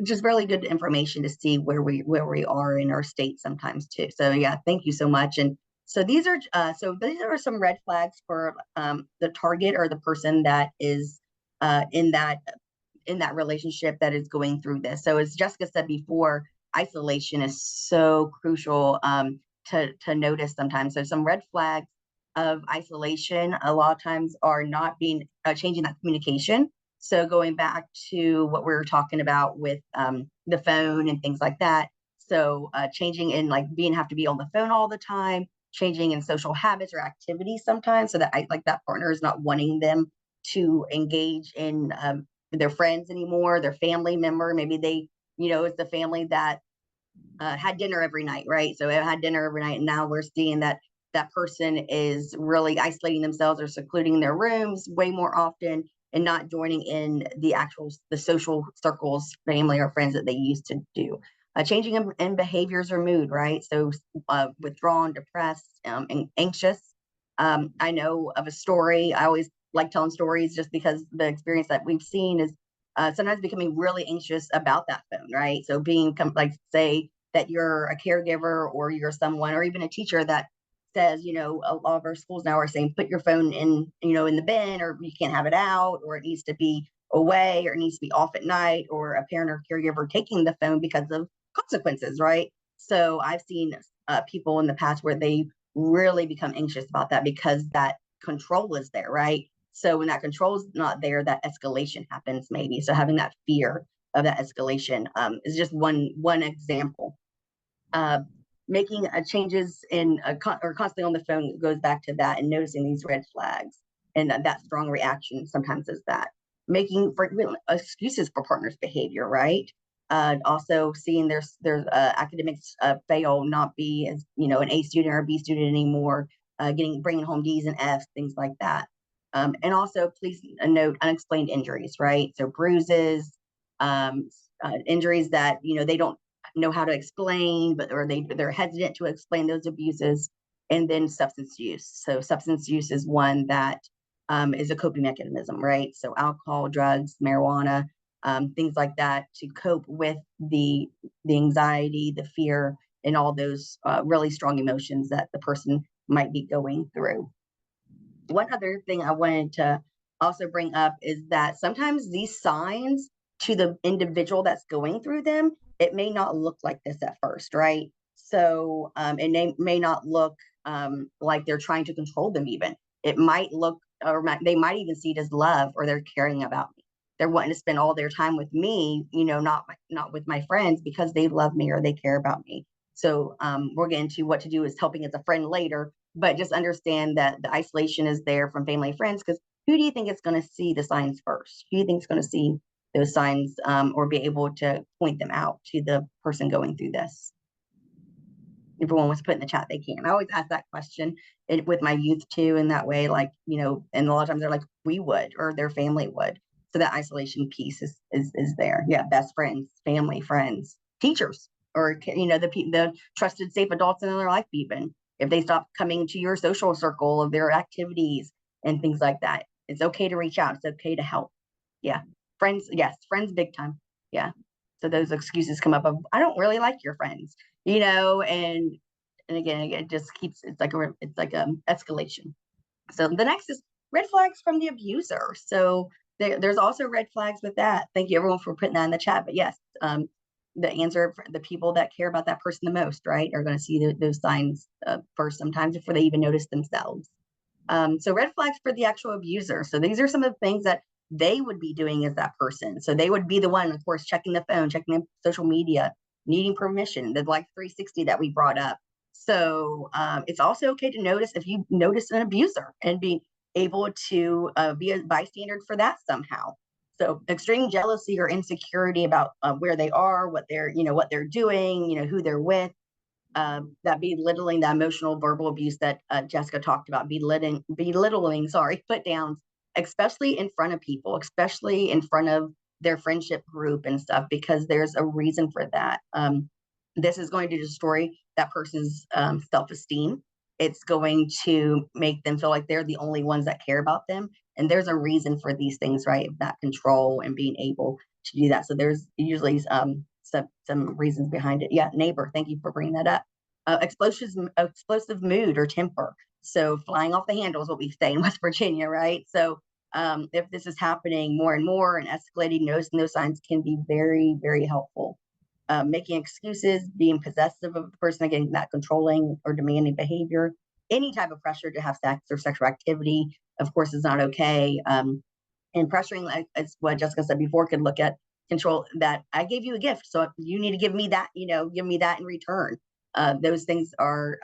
just really good information to see where we are in our state sometimes too. So yeah, thank you so much. And so these are some red flags for the target or the person that is in that relationship that is going through this. So as Jessica said before, isolation is so crucial to notice sometimes. So some red flags of isolation a lot of times are not being changing that communication. So going back to what we were talking about with the phone and things like that. So changing in like have to be on the phone all the time, changing in social habits or activities sometimes, so that that partner is not wanting them to engage in their friends anymore, their family member. Maybe they, it's the family that had dinner every night, right? So it had dinner every night, and now we're seeing that that person is really isolating themselves or secluding their rooms way more often and not joining in the social circles, family or friends that they used to do. Changing in behaviors or mood, right? So withdrawn, depressed, and anxious. I know of a story. I always like telling stories just because the experience that we've seen is sometimes becoming really anxious about that phone, right? So being like, say that you're a caregiver or you're someone or even a teacher that says, a lot of our schools now are saying, put your phone in, in the bin, or you can't have it out, or it needs to be away, or it needs to be off at night, or a parent or caregiver taking the phone because of consequences, right? So I've seen people in the past where they really become anxious about that because that control is there, right? So when that control is not there, that escalation happens maybe. So having that fear of that escalation is just one example. Making changes in or constantly on the phone goes back to that, and noticing these red flags and that strong reaction sometimes is that. Making excuses for partners' behavior, right? Also seeing their academics fail, not be as an A student or a B student anymore, bringing home D's and F's, things like that. And also, please note unexplained injuries, right? So bruises, injuries that they don't know how to explain, or they're hesitant to explain those abuses. And then substance use. So substance use is one that is a coping mechanism, right? So alcohol, drugs, marijuana, things like that to cope with the anxiety, the fear, and all those really strong emotions that the person might be going through. One other thing I wanted to also bring up is that sometimes these signs to the individual that's going through them, it may not look like this at first, right? So it may not look like they're trying to control them even. It might look, or they might even see it as love, or they're caring about me. They're wanting to spend all their time with me, not with my friends, because they love me or they care about me. So we're getting to what to do is helping as a friend later, but just understand that the isolation is there from family and friends, because who do you think is going to see the signs first? Who do you think is going to see those signs or be able to point them out to the person going through this? If everyone wants to put in the chat, they can. I always ask that question with my youth too, in that way, like, and a lot of times they're like, we would, or their family would. So that isolation piece is there. Yeah, best friends, family, friends, teachers, or the trusted, safe adults in their life, even if they stop coming to your social circle of their activities and things like that. It's okay to reach out. It's okay to help. Yeah. Friends. Yes. Friends, big time. Yeah. So those excuses come up of, I don't really like your friends, and again, it just keeps, it's like escalation. So the next is red flags from the abuser. So there's also red flags with that. Thank you everyone for putting that in the chat. But yes, the answer for the people that care about that person the most, right, are going to see those signs first sometimes before they even notice themselves. So red flags for the actual abuser. So these are some of the things that they would be doing as that person. So they would be the one, of course, checking the phone, checking the social media, needing permission, the like 360 that we brought up. So it's also okay to notice if you notice an abuser and be able to be a bystander for that somehow. So extreme jealousy or insecurity about where they are, what they're doing, who they're with. That belittling, the emotional verbal abuse that Jessica talked about, belittling, put downs, especially in front of people, especially in front of their friendship group and stuff, because there's a reason for that. This is going to destroy that person's self-esteem. It's going to make them feel like they're the only ones that care about them. And there's a reason for these things, right? That control and being able to do that. So there's usually some reasons behind it. Yeah, neighbor, thank you for bringing that up. Explosive mood or temper. So flying off the handle is what we say in West Virginia, right? So if this is happening more and more and escalating, noticing those signs can be very, very helpful. Making excuses, being possessive of the person, again, that controlling or demanding behavior, any type of pressure to have sex or sexual activity, of course, is not okay. And pressuring, like as what Jessica said before, could look at control, that I gave you a gift, so you need to give me that, give me that in return. Those things are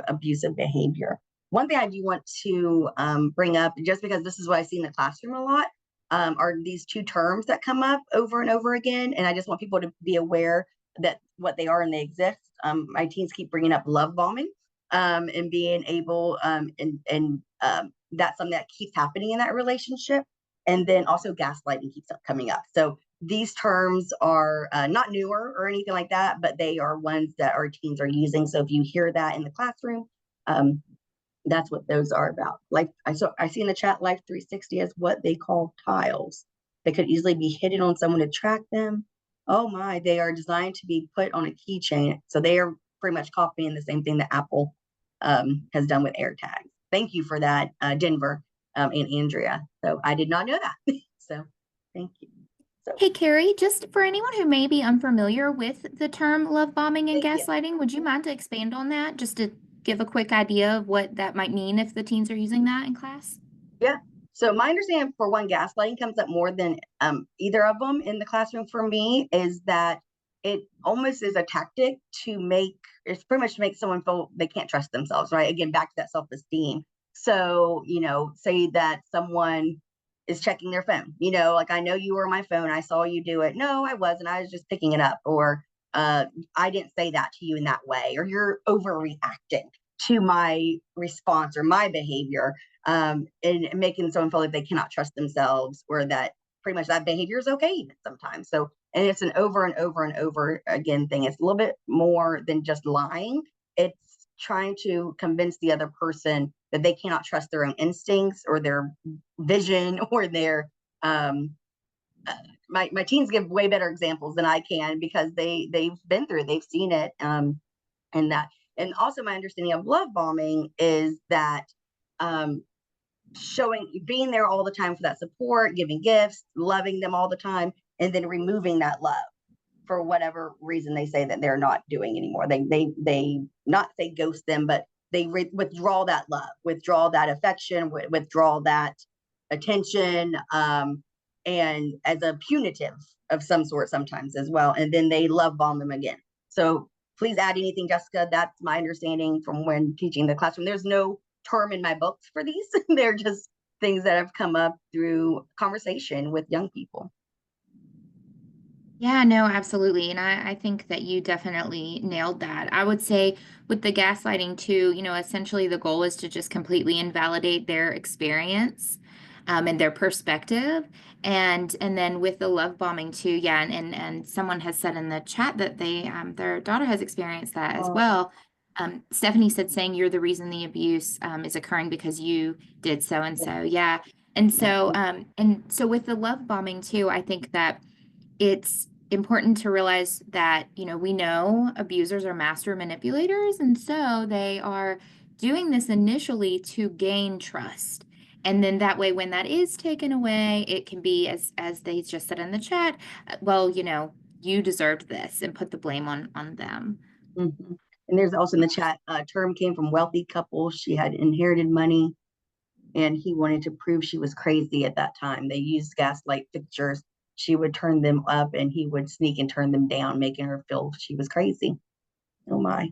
abusive behavior. One thing I do want to bring up, just because this is what I see in the classroom a lot, are these two terms that come up over and over again. And I just want people to be aware that what they are and they exist. My teens keep bringing up love bombing and being able, and that's something that keeps happening in that relationship. And then also gaslighting keeps coming up. So these terms are not newer or anything like that, but they are ones that our teens are using. So if you hear that in the classroom, that's what those are about. Like I see in the chat, Life 360 is what they call tiles. They could easily be hidden on someone to track them. Oh my, they are designed to be put on a keychain. So they are pretty much copying the same thing that Apple has done with AirTags. Thank you for that, Denver and Andrea. So I did not know that. So thank you. So,
Hey, Carrie, just for anyone who may be unfamiliar with the term love bombing and gaslighting, would you mind to expand on that just to give a quick idea of what that might mean if the teens are using that in class?
Yeah. So my understanding for one, gaslighting comes up more than either of them in the classroom for me, is that it almost is a tactic it's pretty much to make someone feel they can't trust themselves, right? Again, back to that self-esteem. So, say that someone is checking their phone, like, I know you were on my phone. I saw you do it. No, I wasn't. I was just picking it up. Or I didn't say that to you in that way. Or you're overreacting to my response or my behavior, and making someone feel like they cannot trust themselves, or that pretty much that behavior is okay even sometimes. So, and it's an over and over and over again thing. It's a little bit more than just lying. It's trying to convince the other person that they cannot trust their own instincts or their vision or their my teens give way better examples than I can, because they've been through it, they've seen it. And also my understanding of love bombing is that being there all the time for that support, giving gifts, loving them all the time, and then removing that love for whatever reason they say that they're not doing anymore. They not say ghost them, but they withdraw that love, withdraw that affection, withdraw that attention, and as a punitive of some sort sometimes as well. And then they love bomb them again. So please add anything, Jessica. That's my understanding from when teaching the classroom. There's no term in my books for these. They're just things that have come up through conversation with young people.
Yeah, no, absolutely. And I think that you definitely nailed that. I would say with the gaslighting too, essentially the goal is to just completely invalidate their experience and their perspective. And then with the love bombing too, yeah, and someone has said in the chat that their daughter has experienced that as well. Stephanie said saying you're the reason the abuse is occurring because you did so and so. Yeah. And so with the love bombing too, I think that it's important to realize that, we know abusers are master manipulators, and so they are doing this initially to gain trust. And then that way, when that is taken away, it can be as they just said in the chat, well, you deserved this, and put the blame on them.
Mhm. And there's also in the chat, term came from wealthy couple. She had inherited money and he wanted to prove she was crazy at that time. They used gaslight fixtures. She would turn them up and he would sneak and turn them down, making her feel she was crazy. Oh my,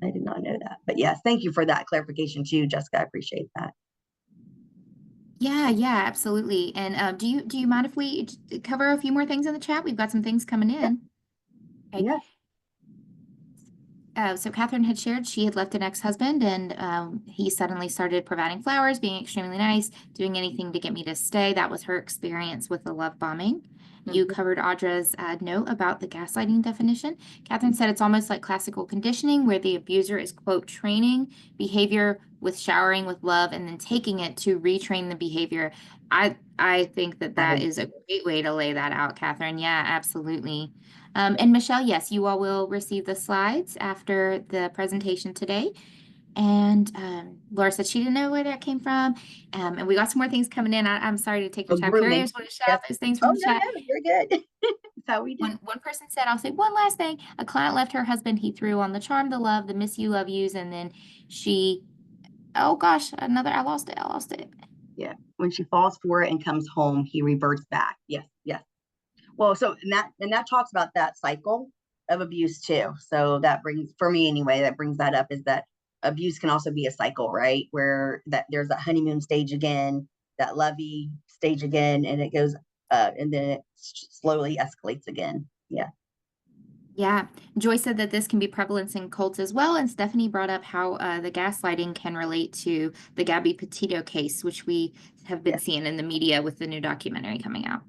I did not know that. But yes, thank you for that clarification too, Jessica. I appreciate that.
Yeah, absolutely. And do you mind if we cover a few more things in the chat? We've got some things coming in. Okay.
Yeah.
So Catherine had shared she had left an ex-husband, and he suddenly started providing flowers, being extremely nice, doing anything to get me to stay. That was her experience with the love bombing. You covered Audra's note about the gaslighting definition. Catherine said it's almost like classical conditioning, where the abuser is, quote, training behavior with showering with love and then taking it to retrain the behavior. I think that is a great way to lay that out, Catherine. Yeah, absolutely. And Michelle, yes, you all will receive the slides after the presentation today. And Laura said she didn't know where that came from. And we got some more things coming in. I'm sorry to take your time. Carrie, I
Grooming.
just want to shout
Yes.
out those things
Oh,
from the
no,
chat.
no, you're good. That's how we do.
One person said, I'll say one last thing. A client left her husband. He threw on the charm, the love, the miss you, love yous. And then oh gosh, I lost it.
Yeah. When she falls for it and comes home, he reverts back. Yes. Yes. Well, so and that talks about that cycle of abuse too. So that brings, for me anyway, that brings that up, is that abuse can also be a cycle, right? Where that there's a honeymoon stage again, that lovey stage again, and it goes and then it slowly escalates again. Yeah.
Yeah, Joy said that this can be prevalent in cults as well, and Stephanie brought up how the gaslighting can relate to the Gabby Petito case, which we have been seeing in the media with the new documentary coming out.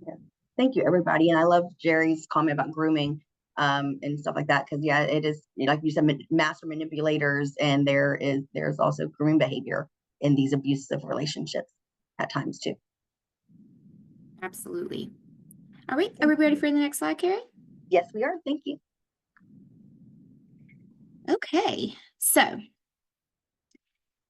Yeah. Thank you, everybody. And I love Jerry's comment about grooming and stuff like that, because yeah, it is, like you said, master manipulators, and there's also grooming behavior in these abusive relationships at times too.
Absolutely. All right, are we ready for the next slide, Carrie?
Yes, we are. Thank you.
Okay, so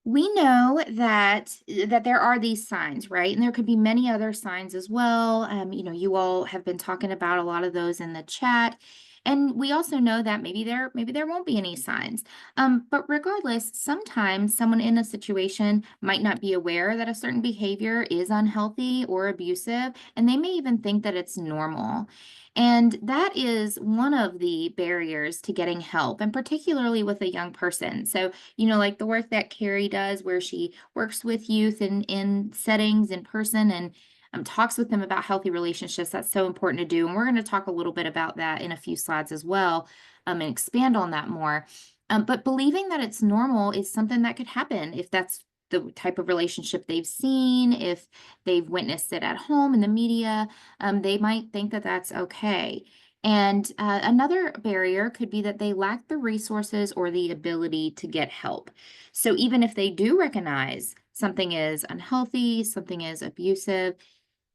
we know that there are these signs, right? And there could be many other signs as well. You all have been talking about a lot of those in the chat. And we also know that maybe there won't be any signs. But regardless, sometimes someone in a situation might not be aware that a certain behavior is unhealthy or abusive, and they may even think that it's normal. And that is one of the barriers to getting help, and particularly with a young person. So, like the work that Carrie does, where she works with youth in settings in person and talks with them about healthy relationships. That's so important to do. And we're going to talk a little bit about that in a few slides as well, and expand on that more. But believing that it's normal is something that could happen if that's the type of relationship they've seen, if they've witnessed it at home in the media, they might think that that's okay. And another barrier could be that they lack the resources or the ability to get help. So even if they do recognize something is unhealthy, something is abusive,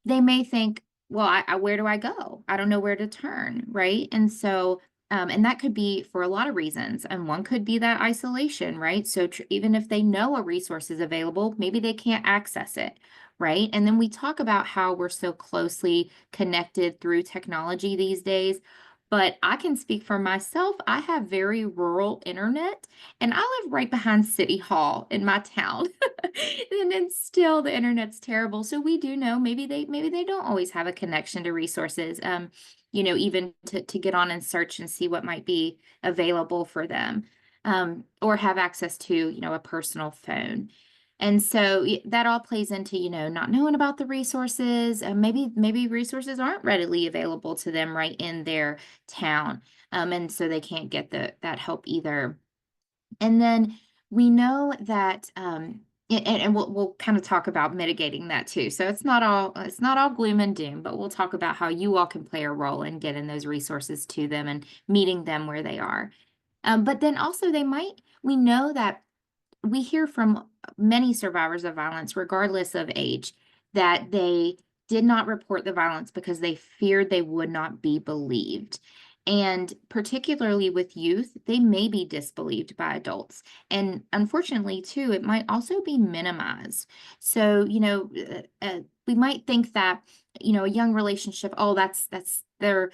they may think, well, where do I go? I don't know where to turn, right? And so, and that could be for a lot of reasons. And one could be that isolation, right? So even if they know a resource is available, maybe they can't access it, right? And then we talk about how we're so closely connected through technology these days. But I can speak for myself. I have very rural internet, and I live right behind City Hall in my town. And then still the internet's terrible. So we do know maybe they don't always have a connection to resources, even to get on and search and see what might be available for them, or have access to, a personal phone. And so that all plays into, not knowing about the resources. Maybe resources aren't readily available to them right in their town. And so they can't get that help either. And then we know that, and we'll kind of talk about mitigating that too. So it's not all gloom and doom, but we'll talk about how you all can play a role in getting those resources to them and meeting them where they are. But then also we know that we hear from many survivors of violence, regardless of age, that they did not report the violence because they feared they would not be believed. And particularly with youth, they may be disbelieved by adults. And unfortunately, too, it might also be minimized. So, we might think that, a young relationship, oh, that's their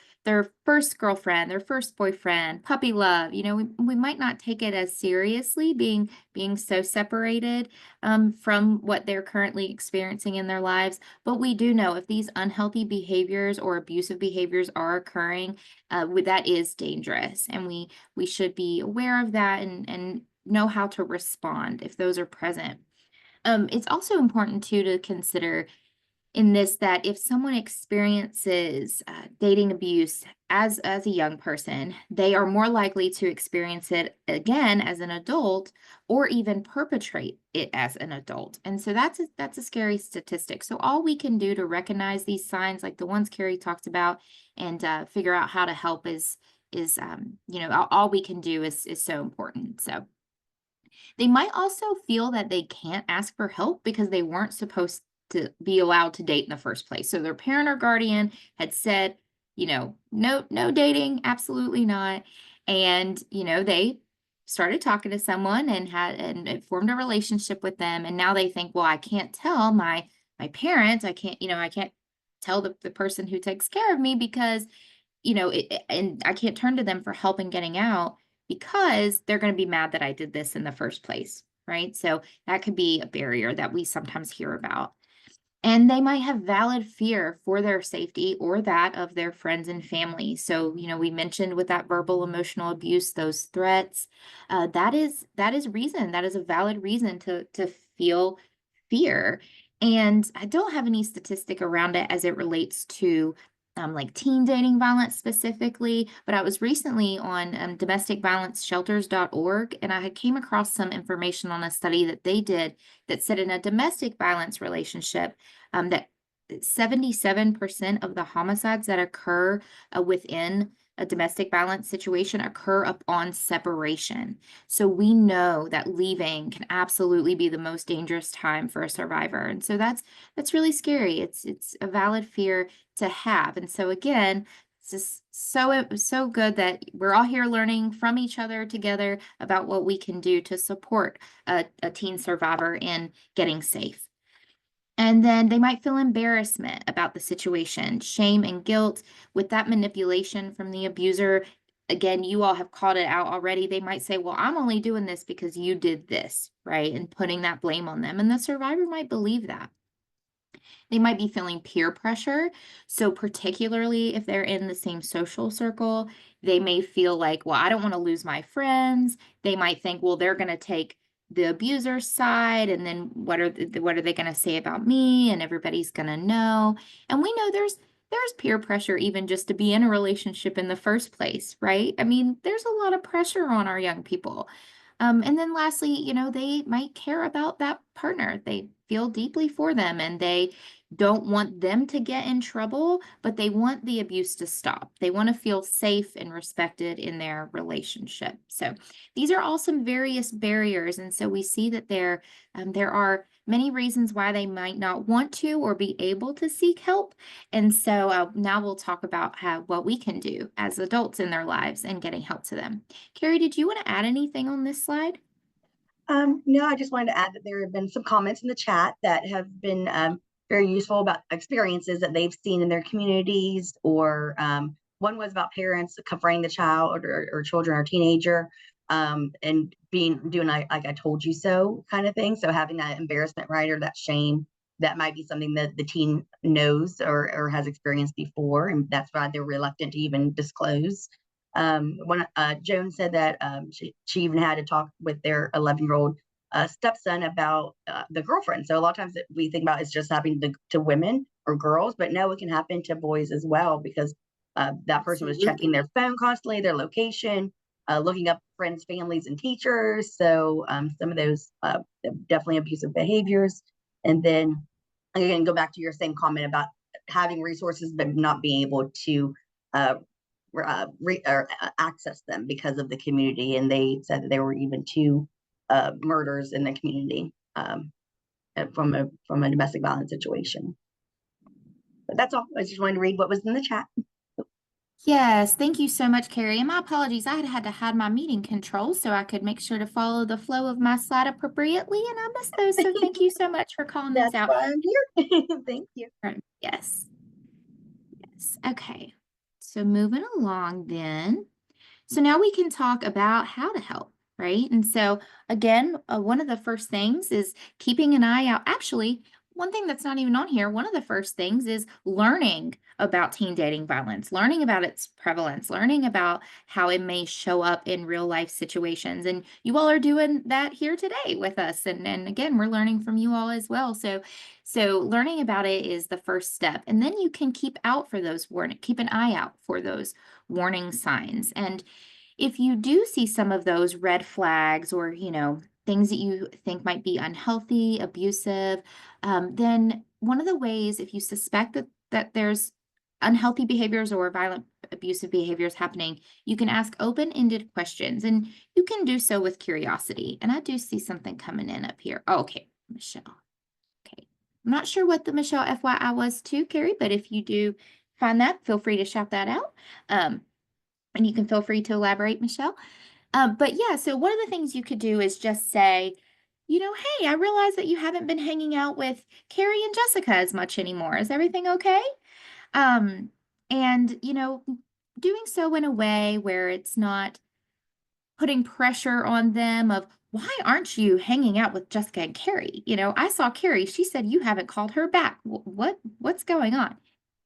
first girlfriend, their first boyfriend, puppy love, we might not take it as seriously being so separated from what they're currently experiencing in their lives. But we do know if these unhealthy behaviors or abusive behaviors are occurring, that is dangerous, and we should be aware of that and know how to respond if those are present. It's also important too to consider in this that if someone experiences dating abuse as a young person, they are more likely to experience it again as an adult or even perpetrate it as an adult. And so that's a scary statistic. So all we can do to recognize these signs, like the ones Carrie talked about, and figure out how to help is all we can do is so important. So they might also feel that they can't ask for help because they weren't supposed to be allowed to date in the first place. So their parent or guardian had said, no dating, absolutely not. And, they started talking to someone and it formed a relationship with them. And now they think, well, I can't tell my parents, I can't tell the person who takes care of me because, and I can't turn to them for help in getting out because they're going to be mad that I did this in the first place, right? So that could be a barrier that we sometimes hear about. And they might have valid fear for their safety or that of their friends and family. So, we mentioned with that verbal emotional abuse, those threats, that is reason. That is a valid reason to feel fear. And I don't have any statistic around it as it relates to like teen dating violence specifically, but I was recently on domesticviolenceshelters.org, and I had came across some information on a study that they did that said in a domestic violence relationship, that 77% of the homicides that occur within a domestic violence situation occur upon separation. So we know that leaving can absolutely be the most dangerous time for a survivor. And so that's really scary. It's a valid fear to have. And so again, it's just so good that we're all here learning from each other together about what we can do to support a teen survivor in getting safe. And then they might feel embarrassment about the situation, shame and guilt with that manipulation from the abuser. Again, you all have called it out already. They might say, well, I'm only doing this because you did this, right? And putting that blame on them. And the survivor might believe that. They might be feeling peer pressure. So particularly if they're in the same social circle, they may feel like, well, I don't want to lose my friends. They might think, well, they're going to take the abuser's side, and then what are they going to say about me? And everybody's going to know. And we know there's peer pressure even just to be in a relationship in the first place, right? I mean, there's a lot of pressure on our young people. And then lastly, they might care about that partner. They feel deeply for them and they don't want them to get in trouble, but they want the abuse to stop. They want to feel safe and respected in their relationship. So these are all some various barriers. And so we see that there are many reasons why they might not want to or be able to seek help. And so now we'll talk about what we can do as adults in their lives and getting help to them. Carrie, did you want to add anything on this slide?
No, I just wanted to add that there have been some comments in the chat that have been very useful about experiences that they've seen in their communities, or one was about parents confronting the child or children or teenager and doing like I told you so kind of thing. So having that embarrassment, right, or that shame, that might be something that the teen knows or has experienced before, and that's why they're reluctant to even disclose. When Joan said that she even had to talk with their 11-year-old stepson about the girlfriend. So a lot of times we think about it's just happening to women or girls, but no, it can happen to boys as well, because that person was checking their phone constantly, their location, looking up friends, families, and teachers. So some of those definitely abusive behaviors. And then again, go back to your same comment about having resources but not being able to access them because of the community. And they said that they were even too murders in the community from a domestic violence situation. But that's all. I just wanted to read what was in the chat.
Yes, thank you so much, Carrie. And my apologies, I had to hide my meeting controls so I could make sure to follow the flow of my slide appropriately, and I missed those. So thank you so much for calling those
That's
out.
why I'm here. Thank you.
Yes. Yes. Okay. So moving along then. So now we can talk about how to help, right? And so again, one of the first things is keeping an eye out. Actually, one thing that's not even on here, one of the first things is learning about teen dating violence, learning about its prevalence, learning about how it may show up in real life situations. And you all are doing that here today with us. And again, we're learning from you all as well. So learning about it is the first step. And then you can keep out for those keep an eye out for those warning signs. And if you do see some of those red flags or, things that you think might be unhealthy, abusive, then one of the ways, if you suspect that there's unhealthy behaviors or violent abusive behaviors happening, you can ask open-ended questions, and you can do so with curiosity. And I do see something coming in up here. Oh, okay, Michelle. Okay. I'm not sure what the Michelle FYI was too, Carrie, but if you do find that, feel free to shout that out. And you can feel free to elaborate, Michelle. But yeah, so one of the things you could do is just say, hey, I realize that you haven't been hanging out with Carrie and Jessica as much anymore. Is everything okay? And, doing so in a way where it's not putting pressure on them of, why aren't you hanging out with Jessica and Carrie? I saw Carrie, she said you haven't called her back. What's going on?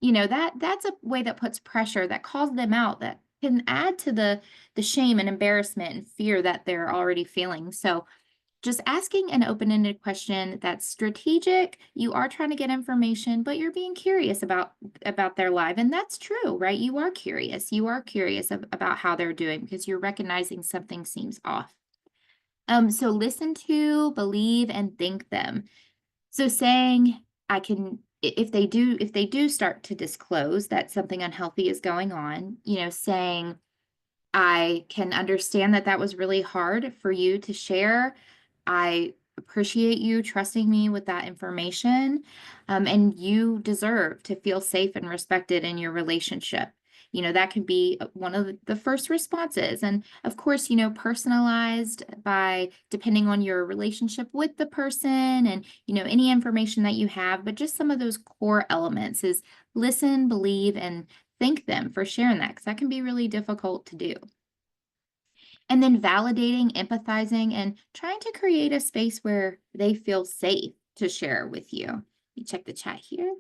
That's a way that puts pressure, that calls them out, that can add to the shame and embarrassment and fear that they're already feeling. So just asking an open-ended question that's strategic. You are trying to get information, but you're being curious about their life. And that's true, right? You are curious. You are curious about how they're doing because you're recognizing something seems off. So listen to, believe, and thank them. So saying, if they do start to disclose that something unhealthy is going on, saying, I can understand that was really hard for you to share. I appreciate you trusting me with that information. And you deserve to feel safe and respected in your relationship. That can be one of the first responses. And of course, personalized by depending on your relationship with the person and, any information that you have. But just some of those core elements is listen, believe, and thank them for sharing that, because that can be really difficult to do. And then validating, empathizing, and trying to create a space where they feel safe to share with you. Let me check the chat here.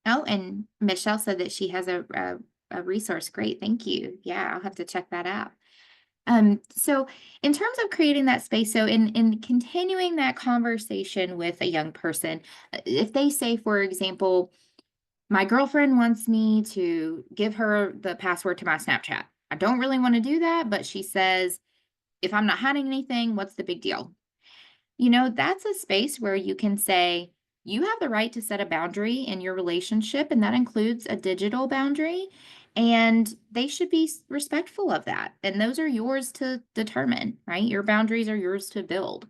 Oh, and Michelle said that she has a resource. Great, thank you. Yeah, I'll have to check that out. So in terms of creating that space, so in continuing that conversation with a young person, if they say, for example, my girlfriend wants me to give her the password to my Snapchat. I don't really want to do that, but she says, if I'm not hiding anything, what's the big deal? That's a space where you can say, you have the right to set a boundary in your relationship, and that includes a digital boundary, and they should be respectful of that. And those are yours to determine, right? Your boundaries are yours to build.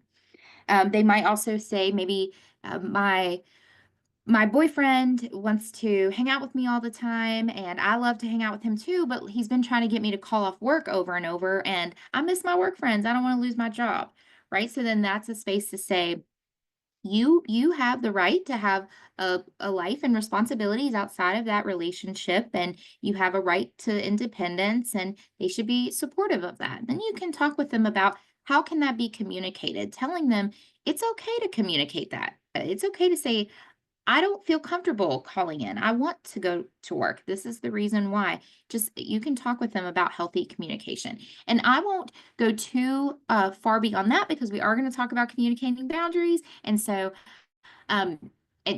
They might also say, maybe my boyfriend wants to hang out with me all the time, and I love to hang out with him too, but he's been trying to get me to call off work over and over, and I miss my work friends. I don't want to lose my job, right? So then that's a space to say, you have the right to have a life and responsibilities outside of that relationship, and you have a right to independence, and they should be supportive of that. Then you can talk with them about how can that be communicated, telling them it's okay to communicate that. It's okay to say, I don't feel comfortable calling in. I want to go to work. This is the reason why. Just you can talk with them about healthy communication. And I won't go too far beyond that because we are going to talk about communicating boundaries. And so and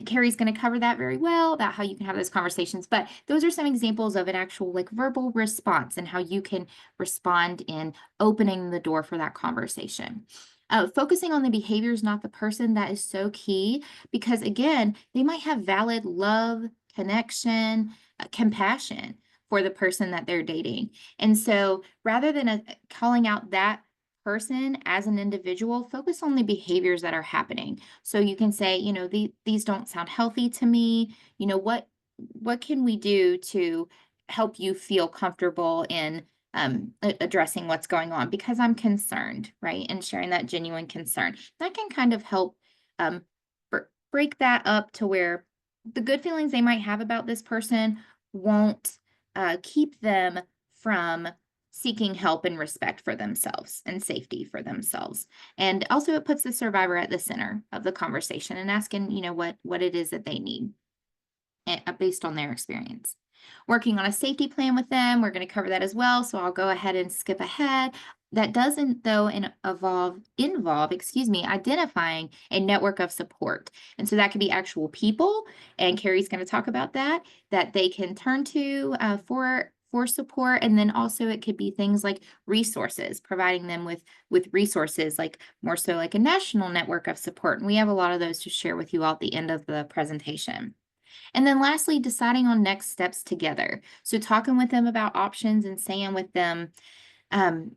Carrie's going to cover that very well about how you can have those conversations. But those are some examples of an actual verbal response and how you can respond in opening the door for that conversation. Focusing on the behaviors, not the person, that is so key because, again, they might have valid love, connection, compassion for the person that they're dating. And so rather than calling out that person as an individual, focus on the behaviors that are happening. So you can say, these don't sound healthy to me. What can we do to help you feel comfortable in addressing what's going on, because I'm concerned, right? And sharing that genuine concern. That can kind of help um, break that up to where the good feelings they might have about this person won't keep them from seeking help and respect for themselves and safety for themselves. And also it puts the survivor at the center of the conversation and asking, what it is that they need based on their experience. Working on a safety plan with them, we're going to cover that as well. So I'll go ahead and skip ahead. That doesn't, though, involve, identifying a network of support. And so that could be actual people, and Carrie's going to talk about that they can turn to for support. And then also it could be things like resources, providing them with resources, like more so like a national network of support. And we have a lot of those to share with you all at the end of the presentation. And then lastly, deciding on next steps together. So talking with them about options and saying with them,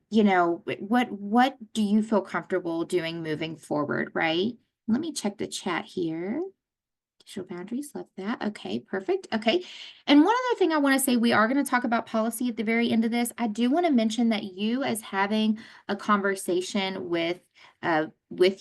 what do you feel comfortable doing moving forward, right? Let me check the chat here. Digital boundaries, love that. Okay, perfect. Okay. And one other thing I want to say, we are going to talk about policy at the very end of this. I do want to mention that you, as having a conversation with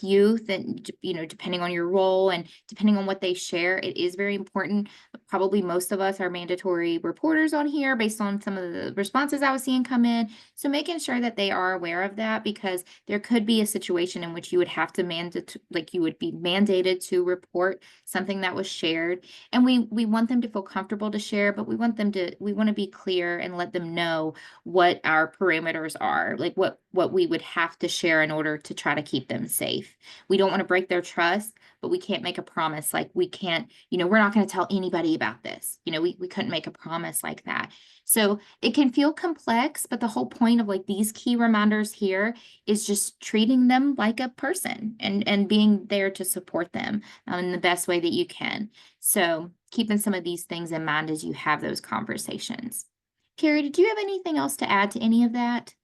youth, and depending on your role and depending on what they share, it is very important. Probably most of us are mandatory reporters on here based on some of the responses I was seeing come in. So making sure that they are aware of that, because there could be a situation in which you would have to you would be mandated to report something that was shared. And we want them to feel comfortable to share, but we want to be clear and let them know what our parameters are, like what we would have to share in order to try to keep them safe. We don't want to break their trust, but we can't make a promise. Like we can't, we're not going to tell anybody about this. We couldn't make a promise like that. So it can feel complex, but the whole point of like these key reminders here is just treating them like a person and being there to support them in the best way that you can. So keeping some of these things in mind as you have those conversations. Carrie, did you have anything else to add to any of that?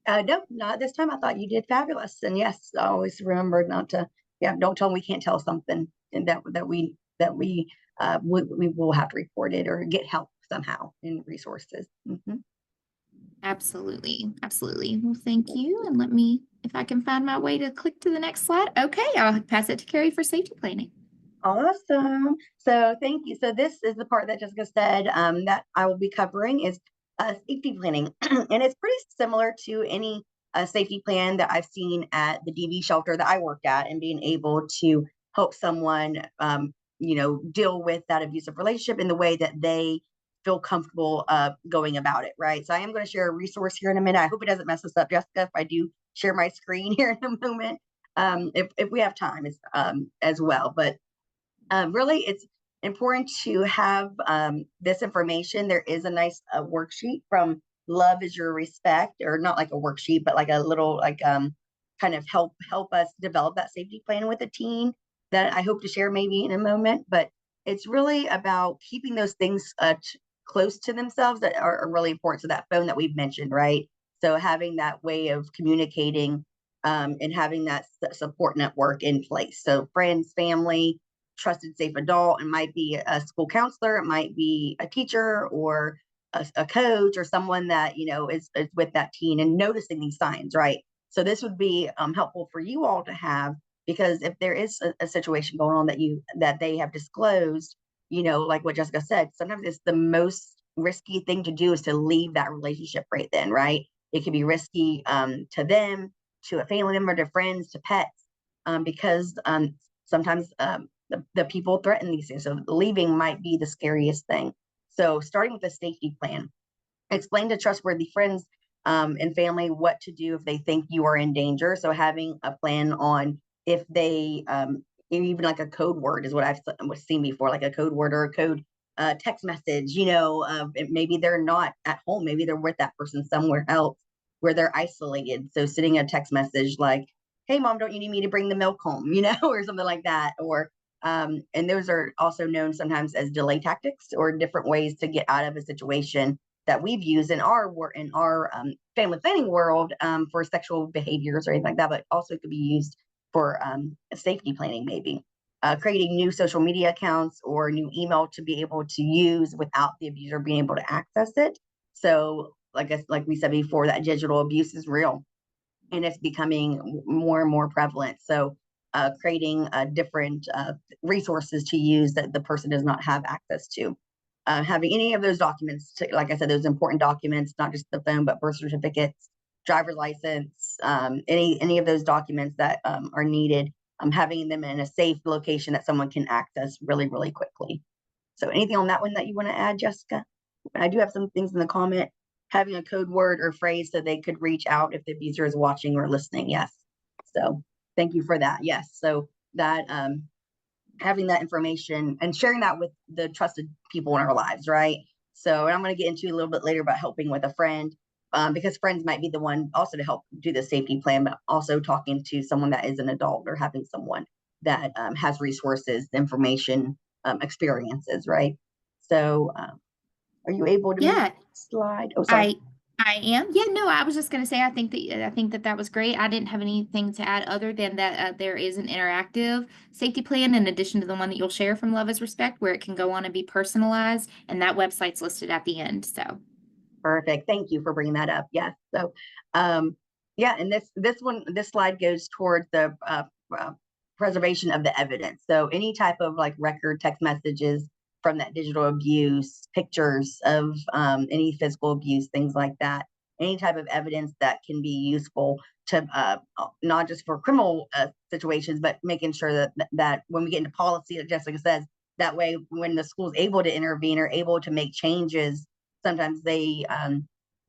No, not this time. I thought you did fabulous. And yes, I always remember not to, don't tell them we can't tell something, and we will have to report it or get help somehow in resources.
Absolutely. Absolutely. Well, thank you. And let me, if I can find my way to click to the next slide. Okay, I'll pass it to Carrie for safety planning.
Awesome. So thank you. So this is the part that Jessica said that I will be covering is safety planning. And it's pretty similar to any safety plan that I've seen at the DV shelter that I worked at, and being able to help someone, deal with that abusive relationship in the way that they feel comfortable going about it, right? So I am going to share a resource here in a minute. I hope it doesn't mess us up, Jessica, if I do share my screen here in a moment, if we have time as well. But really, it's important to have this information. There is a nice worksheet from Love Is Your Respect, or not like a worksheet, but like a little kind of help us develop that safety plan with a teen that I hope to share maybe in a moment. But it's really about keeping those things close to themselves that are really important. So that phone that we've mentioned, right? So having that way of communicating and having that support network in place. So friends, family, trusted safe adult. It might be a school counselor, it might be a teacher or a coach, or someone that is with that teen and noticing these signs, right? So this would be helpful for you all to have, because if there is a situation going on that they have disclosed, like what Jessica said, sometimes it's the most risky thing to do is to leave that relationship right then, right? It can be risky to them, to a family member, to friends, to pets, because sometimes the people threaten these things. So leaving might be the scariest thing. So starting with a safety plan, explain to trustworthy friends and family what to do if they think you are in danger. So having a plan on if they, even like a code word is what I've seen before, like a code word or a code text message, maybe they're not at home. Maybe they're with that person somewhere else where they're isolated. So sending a text message like, hey, mom, don't you need me to bring the milk home, or something like that. Or and those are also known sometimes as delay tactics, or different ways to get out of a situation that we've used in our family planning world for sexual behaviors or anything like that, but also could be used for safety planning, maybe. Creating new social media accounts or new email to be able to use without the abuser being able to access it. So like we said before, that digital abuse is real and it's becoming more and more prevalent. So creating different resources to use that the person does not have access to. Having any of those documents, like I said, those important documents, not just the phone, but birth certificates, driver's license, any of those documents that are needed, having them in a safe location that someone can access really, really quickly. So anything on that one that you want to add, Jessica? I do have some things in the comment. Having a code word or phrase so they could reach out if the abuser is watching or listening. Yes. So thank you for that. Yes. So that having that information and sharing that with the trusted people in our lives, right? So, and I'm going to get into a little bit later about helping with a friend, because friends might be the one also to help do the safety plan, but also talking to someone that is an adult or having someone that has resources, information, experiences, right? So, are you able to move
Yeah,
slide? Oh, sorry.
I am. Yeah, no, I was just going to say I think that was great. I didn't have anything to add other than that there is an interactive safety plan in addition to the one that you'll share from Love is Respect, where it can go on and be personalized, and that website's listed at the end. So
Perfect. Thank you for bringing that up. Yes. So, yeah, and this slide goes towards the preservation of the evidence. So any type of like record, text messages from that digital abuse, pictures of any physical abuse, things like that, any type of evidence that can be useful to not just for criminal situations, but making sure that when we get into policy, like Jessica says, that way when the school's able to intervene or able to make changes, sometimes they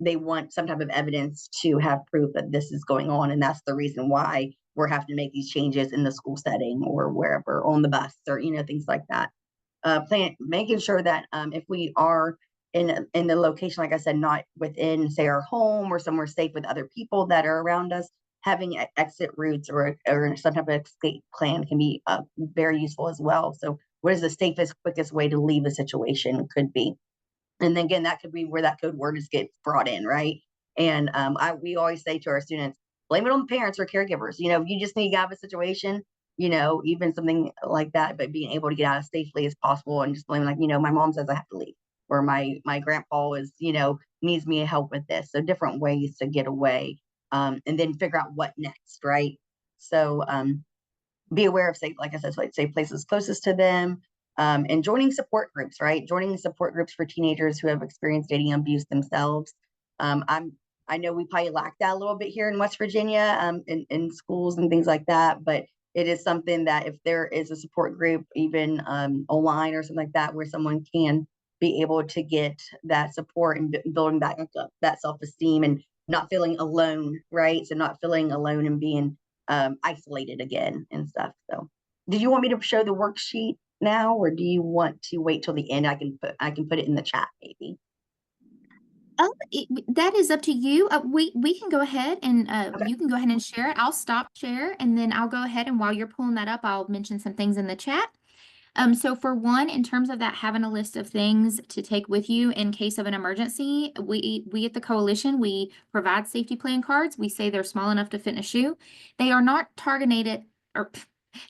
want some type of evidence to have proof that this is going on, and that's the reason why we're having to make these changes in the school setting or wherever, on the bus, or things like that. Making sure that if we are in the location, like I said, not within, say, our home or somewhere safe with other people that are around us, having exit routes or some type of escape plan can be very useful as well. So what is the safest, quickest way to leave a situation could be. And then again, that could be where that code word is gets brought in, right? And we always say to our students, blame it on the parents or caregivers. You just need to get out of a situation, even something like that, but being able to get out as safely as possible and just blame, like, my mom says I have to leave, or my grandpa is, needs me help with this. So different ways to get away, and then figure out what next, right? So be aware of safe, like I said, safe places closest to them. And joining support groups, right? Joining support groups for teenagers who have experienced dating abuse themselves. I know we probably lack that a little bit here in West Virginia, in schools and things like that, but it is something that if there is a support group, even online or something like that, where someone can be able to get that support and building back up that self-esteem and not feeling alone, right? So not feeling alone and being isolated again and stuff. So did you want me to show the worksheet now, or do you want to wait till the end? I can put it in the chat, maybe.
that is up to you. We can go ahead and
Okay.
you can go ahead and share it. I'll stop share and then I'll go ahead and while you're pulling that up, I'll mention some things in the chat. So for one, in terms of that, having a list of things to take with you in case of an emergency, we at the coalition, we provide safety plan cards. We say they're small enough to fit in a shoe. They are not targeted or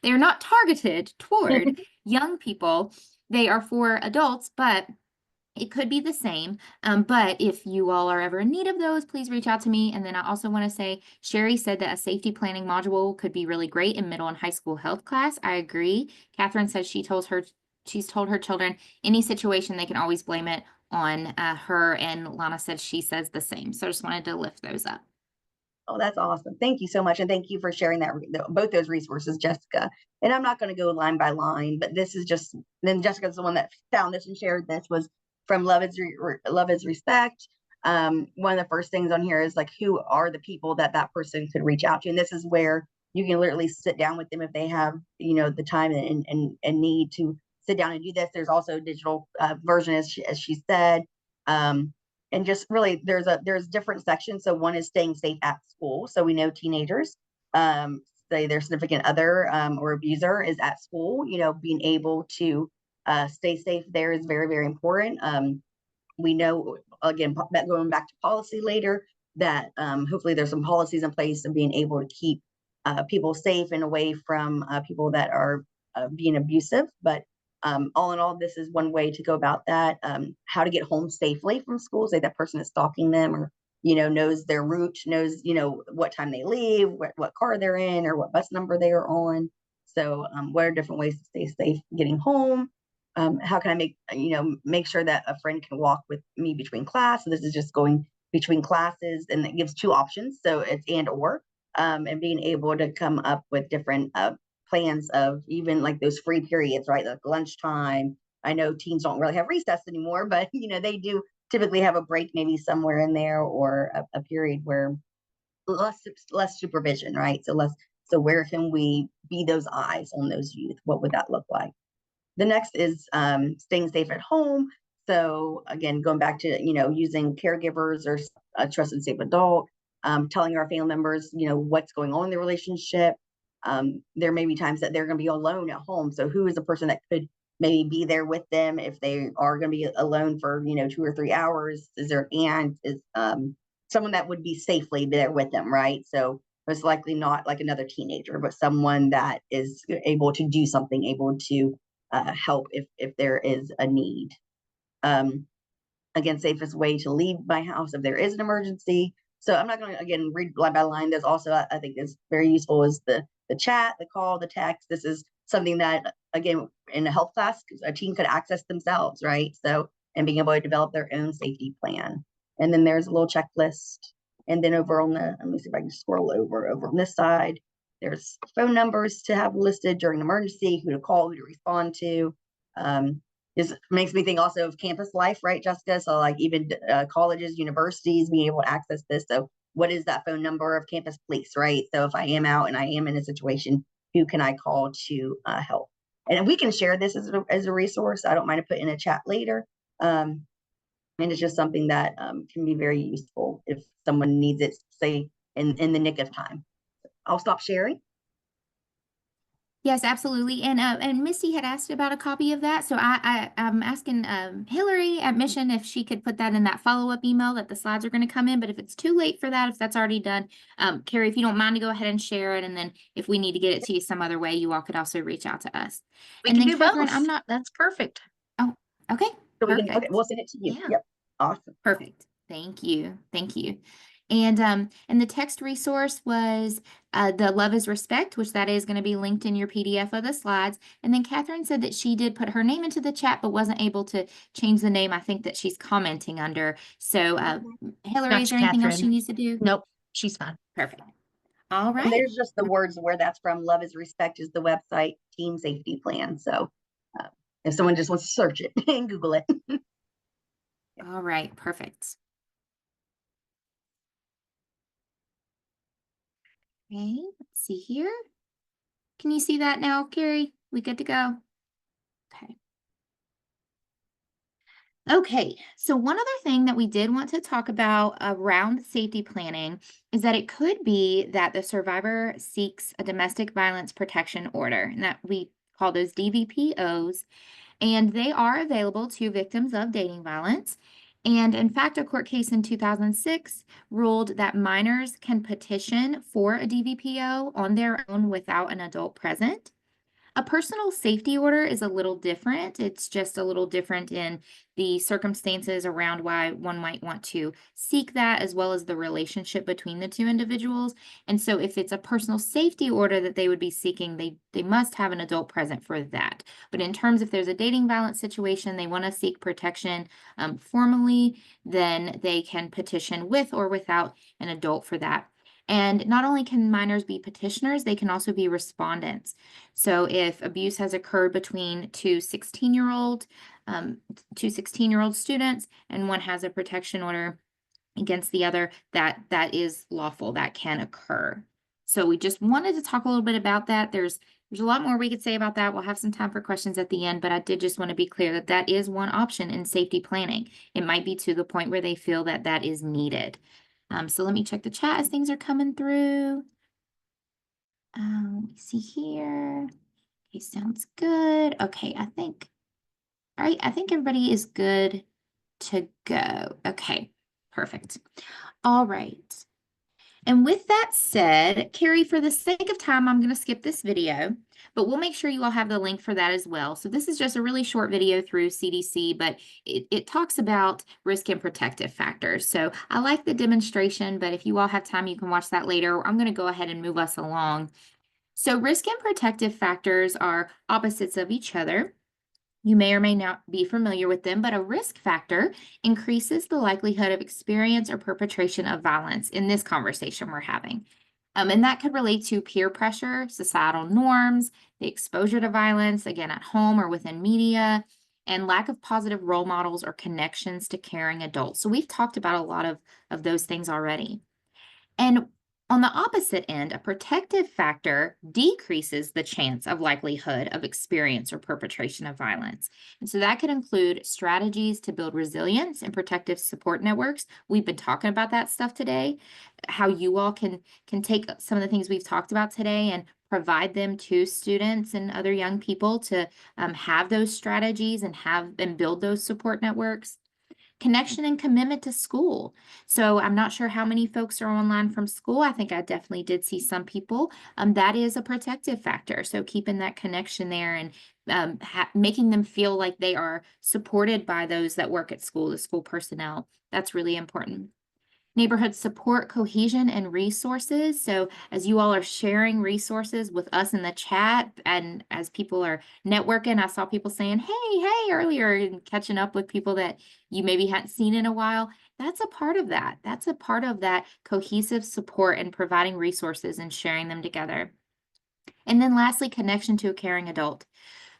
they are not targeted toward young people. They are for adults, but it could be the same. But if you all are ever in need of those, please reach out to me. And then I also want to say, Sherry said that a safety planning module could be really great in middle and high school health class. I agree. Catherine says she's told her children any situation, they can always blame it on her. And Lana said she says the same. So I just wanted to lift those up.
Oh, that's awesome. Thank you so much. And thank you for sharing both those resources, Jessica. And I'm not going to go line by line, but this is just, then Jessica's the one that found this and shared this, was from Love is Respect. One of the first things on here is like, who are the people that person could reach out to? And this is where you can literally sit down with them if they have, the time and need to sit down and do this. There's also a digital version, as she said. And just really there's different sections. So one is staying safe at school. So we know teenagers, say their significant other or abuser is at school, being able to stay safe there is very, very important. we know, again, going back to policy later, that hopefully there's some policies in place of being able to keep people safe and away from people that are being abusive. But all in all, this is one way to go about that. How to get home safely from school, say that person is stalking them, or knows their route, knows what time they leave, what car they're in, or what bus number they are on. So what are different ways to stay safe getting home? How can I make sure that a friend can walk with me between class? So this is just going between classes, and it gives two options, so it's and or, and being able to come up with different plans of even like those free periods, right? Like lunchtime. I know teens don't really have recess anymore, but they do typically have a break maybe somewhere in there, or a period where less supervision, right? So where can we be those eyes on those youth? What would that look like? The next is staying safe at home. So again, going back to using caregivers or a trusted safe adult, telling our family members what's going on in the relationship. There may be times that they're going to be alone at home. So who is the person that could maybe be there with them if they are going to be alone for 2 or 3 hours? Is there an aunt? Is someone that would be safely there with them, right? So most likely not like another teenager, but someone that is able to do something, able to help if there is a need. Again, safest way to leave my house if there is an emergency. So I'm not going to again read line by line. There's also, I think, is very useful is the chat, the call, the text. This is something that again in a health class a teen could access themselves, right? So and being able to develop their own safety plan. And then there's a little checklist. And then over on let me see if I can scroll over on this side. There's phone numbers to have listed during an emergency, who to call, who to respond to. This makes me think also of campus life, right, Jessica? So like even colleges, universities being able to access this. So what is that phone number of campus police, right? So if I am out and I am in a situation, who can I call to help? And we can share this as a resource. I don't mind to put in a chat later. And it's just something that can be very useful if someone needs it, say, in the nick of time. I'll stop sharing.
Yes, absolutely. And Misty had asked about a copy of that. So I'm asking Hillary at Mission if she could put that in that follow-up email that the slides are going to come in. But if it's too late for that, if that's already done, Carrie, if you don't mind to go ahead and share it. And then if we need to get it to you some other way, you all could also reach out to us.
We
and
can
then
do
Catherine,
both.
I'm not.
That's perfect.
Oh, okay.
So we
Perfect.
can, okay, we'll send it to you.
Yeah.
Yep. Awesome.
Perfect. Thank you. Thank you. And the text resource was the Love is Respect, which that is going to be linked in your PDF of the slides. And then Catherine said that she did put her name into the chat, but wasn't able to change the name I think that she's commenting under. So Hillary, is there anything else she needs to do?
Nope, she's fine.
Perfect. All right.
And there's just the words where that's from. Love is Respect is the website, team safety plan. So if someone just wants to search it and Google it.
All right. Perfect. Okay, let's see here. Can you see that now, Carrie? We good to go? Okay. Okay, so one other thing that we did want to talk about around safety planning is that it could be that the survivor seeks a domestic violence protection order, and that we call those DVPOs, and they are available to victims of dating violence. And in fact, a court case in 2006 ruled that minors can petition for a DVPO on their own without an adult present. A personal safety order is a little different. It's just a little different in the circumstances around why one might want to seek that, as well as the relationship between the two individuals. And so if it's a personal safety order that they would be seeking, they must have an adult present for that. But in terms if there's a dating violence situation, they want to seek protection formally, then they can petition with or without an adult for that. And not only can minors be petitioners, they can also be respondents. So if abuse has occurred between two 16-year-old students, and one has a protection order against the other, that is lawful, that can occur. So we just wanted to talk a little bit about that. There's a lot more we could say about that. We'll have some time for questions at the end, but I did just want to be clear that that is one option in safety planning. It might be to the point where they feel that that is needed. So let me check the chat as things are coming through. Let me see here. Okay, sounds good. Okay, all right, I think everybody is good to go. Okay, perfect. All right. And with that said, Carrie, for the sake of time, I'm going to skip this video, but we'll make sure you all have the link for that as well. So this is just a really short video through CDC, but it talks about risk and protective factors. So I like the demonstration, but if you all have time, you can watch that later. I'm going to go ahead and move us along. So risk and protective factors are opposites of each other. You may or may not be familiar with them, but a risk factor increases the likelihood of experience or perpetration of violence in this conversation we're having. And that could relate to peer pressure, societal norms, the exposure to violence, again, at home or within media, and lack of positive role models or connections to caring adults. So we've talked about a lot of those things already. And on the opposite end, a protective factor decreases the chance of likelihood of experience or perpetration of violence. And so that could include strategies to build resilience and protective support networks. We've been talking about that stuff today, how you all can take some of the things we've talked about today and provide them to students and other young people to have those strategies and build those support networks. Connection and commitment to school. So I'm not sure how many folks are online from school. I think I definitely did see some people. That is a protective factor. So keeping that connection there and making them feel like they are supported by those that work at school, the school personnel. That's really important. Neighborhood support, cohesion, and resources. So as you all are sharing resources with us in the chat and as people are networking, I saw people saying, hey, earlier, and catching up with people that you maybe hadn't seen in a while. That's a part of that. That's a part of that cohesive support and providing resources and sharing them together. And then lastly, connection to a caring adult.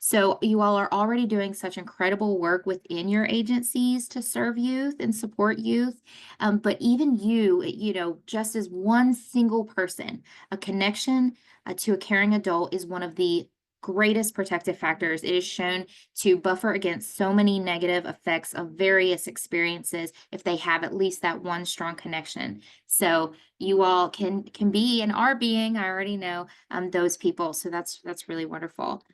So you all are already doing such incredible work within your agencies to serve youth and support youth. But even you, just as one single person, a connection to a caring adult is one of the greatest protective factors. It is shown to buffer against so many negative effects of various experiences if they have at least that one strong connection. So you all can be and are being, I already know, those people. So that's really wonderful.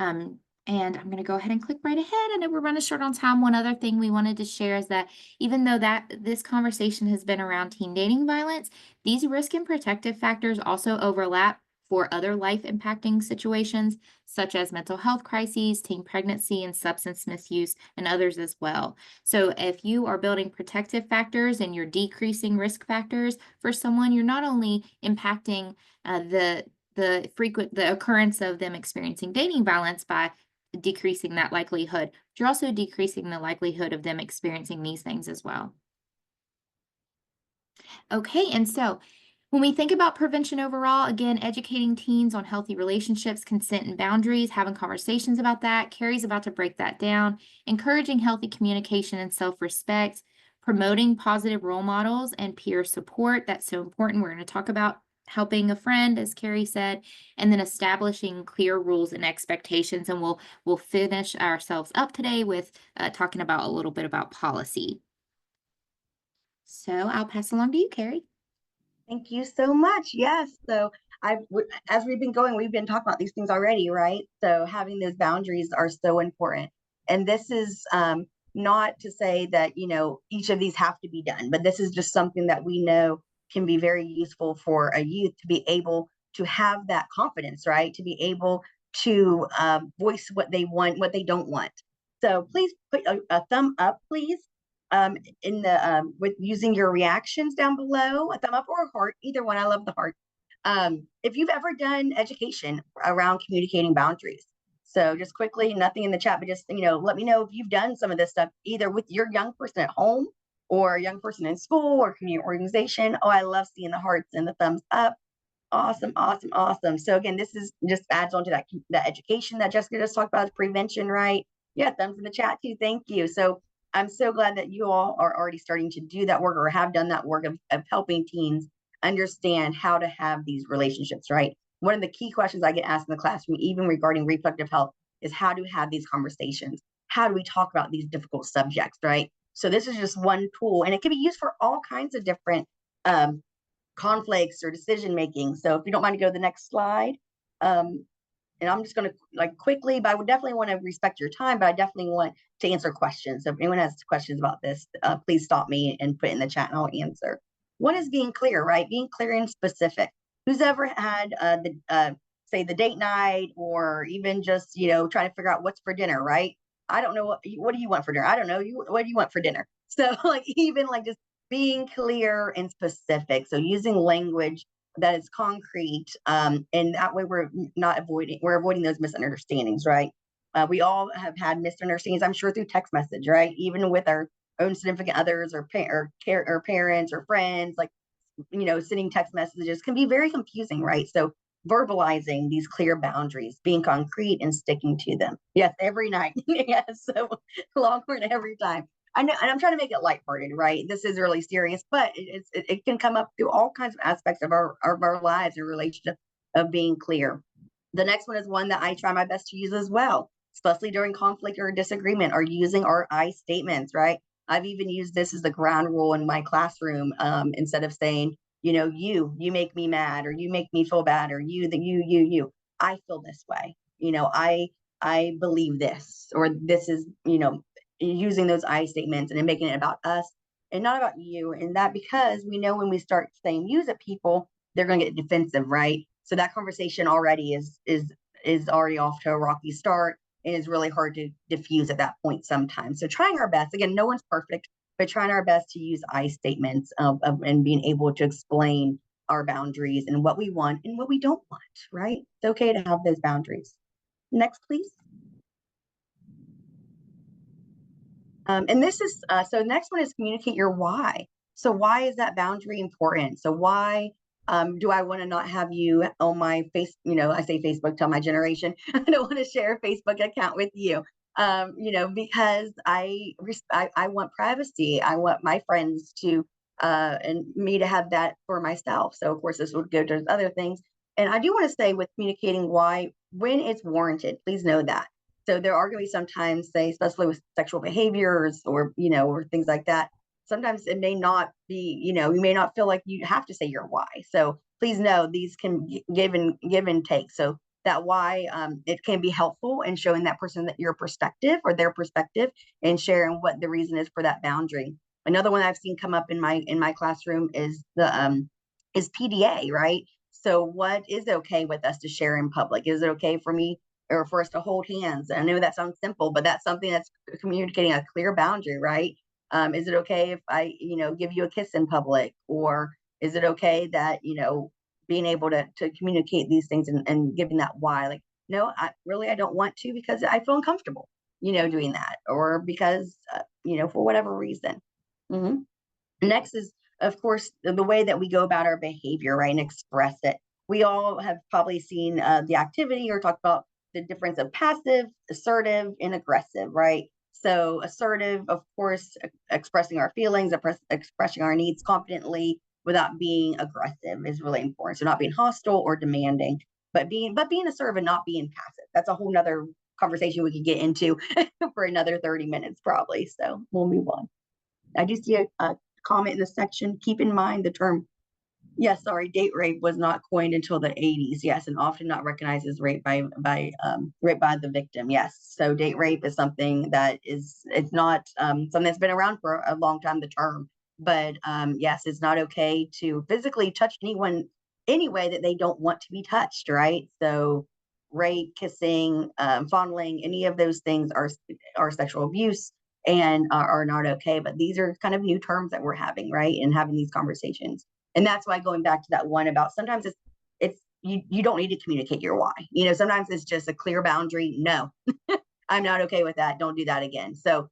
And I'm going to go ahead and click right ahead. I know we're running short on time. One other thing we wanted to share is that even though this conversation has been around teen dating violence, these risk and protective factors also overlap for other life impacting situations, such as mental health crises, teen pregnancy, and substance misuse, and others as well. So if you are building protective factors and you're decreasing risk factors for someone, you're not only impacting the occurrence of them experiencing dating violence by decreasing that likelihood, you're also decreasing the likelihood of them experiencing these things as well. Okay, and so when we think about prevention overall, again, educating teens on healthy relationships, consent, and boundaries, having conversations about that. Carrie's about to break that down. Encouraging healthy communication and self-respect, promoting positive role models and peer support. That's so important. We're going to talk about helping a friend, as Carrie said, and then establishing clear rules and expectations. And we'll finish ourselves up today with talking about a little bit about policy. So I'll pass along to you, Carrie.
Thank you so much. Yes. So as we've been going, we've been talking about these things already, right? So having those boundaries are so important. And this is not to say that, each of these have to be done, but this is just something that we know can be very useful for a youth to be able to have that confidence, right? To be able to voice what they want, what they don't want. So please put a thumb up, please. In the with using your reactions down below, a thumb up or a heart, either one. I love the heart. If you've ever done education around communicating boundaries. So just quickly, nothing in the chat, but just, let me know if you've done some of this stuff, either with your young person at home or a young person in school or community organization. Oh, I love seeing the hearts and the thumbs up. Awesome, awesome, awesome. So again, this is just adds on to that education that Jessica just talked about, prevention, right? Yeah, thumbs in the chat too. Thank you. So I'm so glad that you all are already starting to do that work or have done that work of helping teens understand how to have these relationships, right? One of the key questions I get asked in the classroom, even regarding reproductive health, is how to have these conversations. How do we talk about these difficult subjects, right? So this is just one tool, and it can be used for all kinds of different conflicts or decision making. So if you don't mind to go to the next slide. and I'm just going to like quickly, but I would definitely want to respect your time, but I definitely want to answer questions. So if anyone has questions about this, please stop me and put it in the chat and I'll answer. One is being clear, right? Being clear and specific. Who's ever had say the date night, or even just, trying to figure out what's for dinner, right? I don't know what do you want for dinner? I don't know. What do you want for dinner? So like even like just being clear and specific. So using language that is concrete, and that way we're avoiding those misunderstandings, right? We all have had misunderstandings, I'm sure, through text message, right? Even with our own significant others or parents or friends, like, sending text messages can be very confusing, right? So verbalizing these clear boundaries, being concrete and sticking to them. Yes, every night. Yes, so Longhorn every time. I know, and I'm trying to make it lighthearted, right? This is really serious, but it can come up through all kinds of aspects of our lives and relationship of being clear. The next one is one that I try my best to use as well, especially during conflict or disagreement, or using our I statements, right? I've even used this as the ground rule in my classroom. Instead of saying, you make me mad, or you make me feel bad, or you, I feel this way. I believe this, or this is, using those I statements and then making it about us and not about you. And that, because we know when we start saying use at people, they're going to get defensive, right? So that conversation already is already off to a rocky start, and is really hard to diffuse at that point sometimes. So trying our best, again, no one's perfect, but trying our best to use I statements and being able to explain our boundaries and what we want and what we don't want, right? It's okay to have those boundaries. Next, please. And this is, so the next one is communicate your why. So why is that boundary important? So why do I want to not have you on my face? I say Facebook, tell my generation, I don't want to share a Facebook account with you. Because I want privacy. I want my friends to, and me to have that for myself. So of course this would go to other things. And I do want to say, with communicating why, when it's warranted, please know that. So there are going to be sometimes, say, especially with sexual behaviors or, or things like that, sometimes it may not be, you may not feel like you have to say your why. So please know these can give and take. So that why, it can be helpful in showing that person that your perspective or their perspective, and sharing what the reason is for that boundary. Another one I've seen come up in my classroom is is PDA, right? So what is okay with us to share in public? Is it okay for me or for us to hold hands? I know that sounds simple, but that's something that's communicating a clear boundary, right? Is it okay if I, give you a kiss in public? Or is it okay that, being able to communicate these things and giving that why? Like, no, I don't want to, because I feel uncomfortable, doing that, or because, for whatever reason. Mm-hmm. Next is, of course, the way that we go about our behavior, right, and express it. We all have probably seen the activity or talked about the difference of passive, assertive, and aggressive, right? So assertive, of course, expressing our feelings, expressing our needs confidently without being aggressive is really important. So not being hostile or demanding, but being assertive and not being passive. That's a whole nother conversation we could get into for another 30 minutes probably. So we'll move on. I do see a comment in the section. Keep in mind the term, yes, sorry, date rape was not coined until the 80s. Yes, and often not recognized as rape by the victim. Yes, so date rape is something that it's not something that's been around for a long time, the term. But yes, it's not okay to physically touch anyone any way that they don't want to be touched, right? So rape, kissing, fondling, any of those things are sexual abuse and are not okay. But these are kind of new terms that we're having, right? And having these conversations. And that's why, going back to that one about, sometimes it's you don't need to communicate your why. Sometimes it's just a clear boundary. No, I'm not okay with that. Don't do that again. So,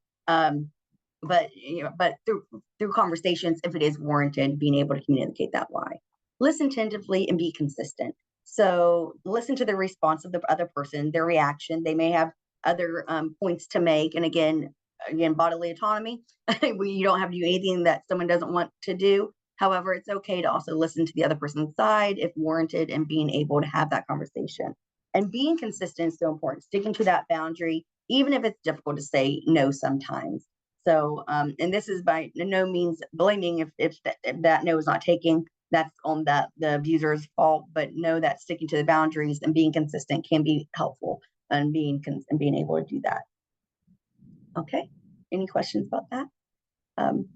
but through conversations, if it is warranted, being able to communicate that why. Listen attentively and be consistent. So listen to the response of the other person, their reaction. They may have other points to make. And again, bodily autonomy. You don't have to do anything that someone doesn't want to do. However, it's okay to also listen to the other person's side if warranted, and being able to have that conversation. And being consistent is so important, sticking to that boundary, even if it's difficult to say no sometimes. So, and this is by no means blaming if that no is not taken. that's on the abuser's fault, but know that sticking to the boundaries and being consistent can be helpful, and being able to do that. Okay, any questions about that?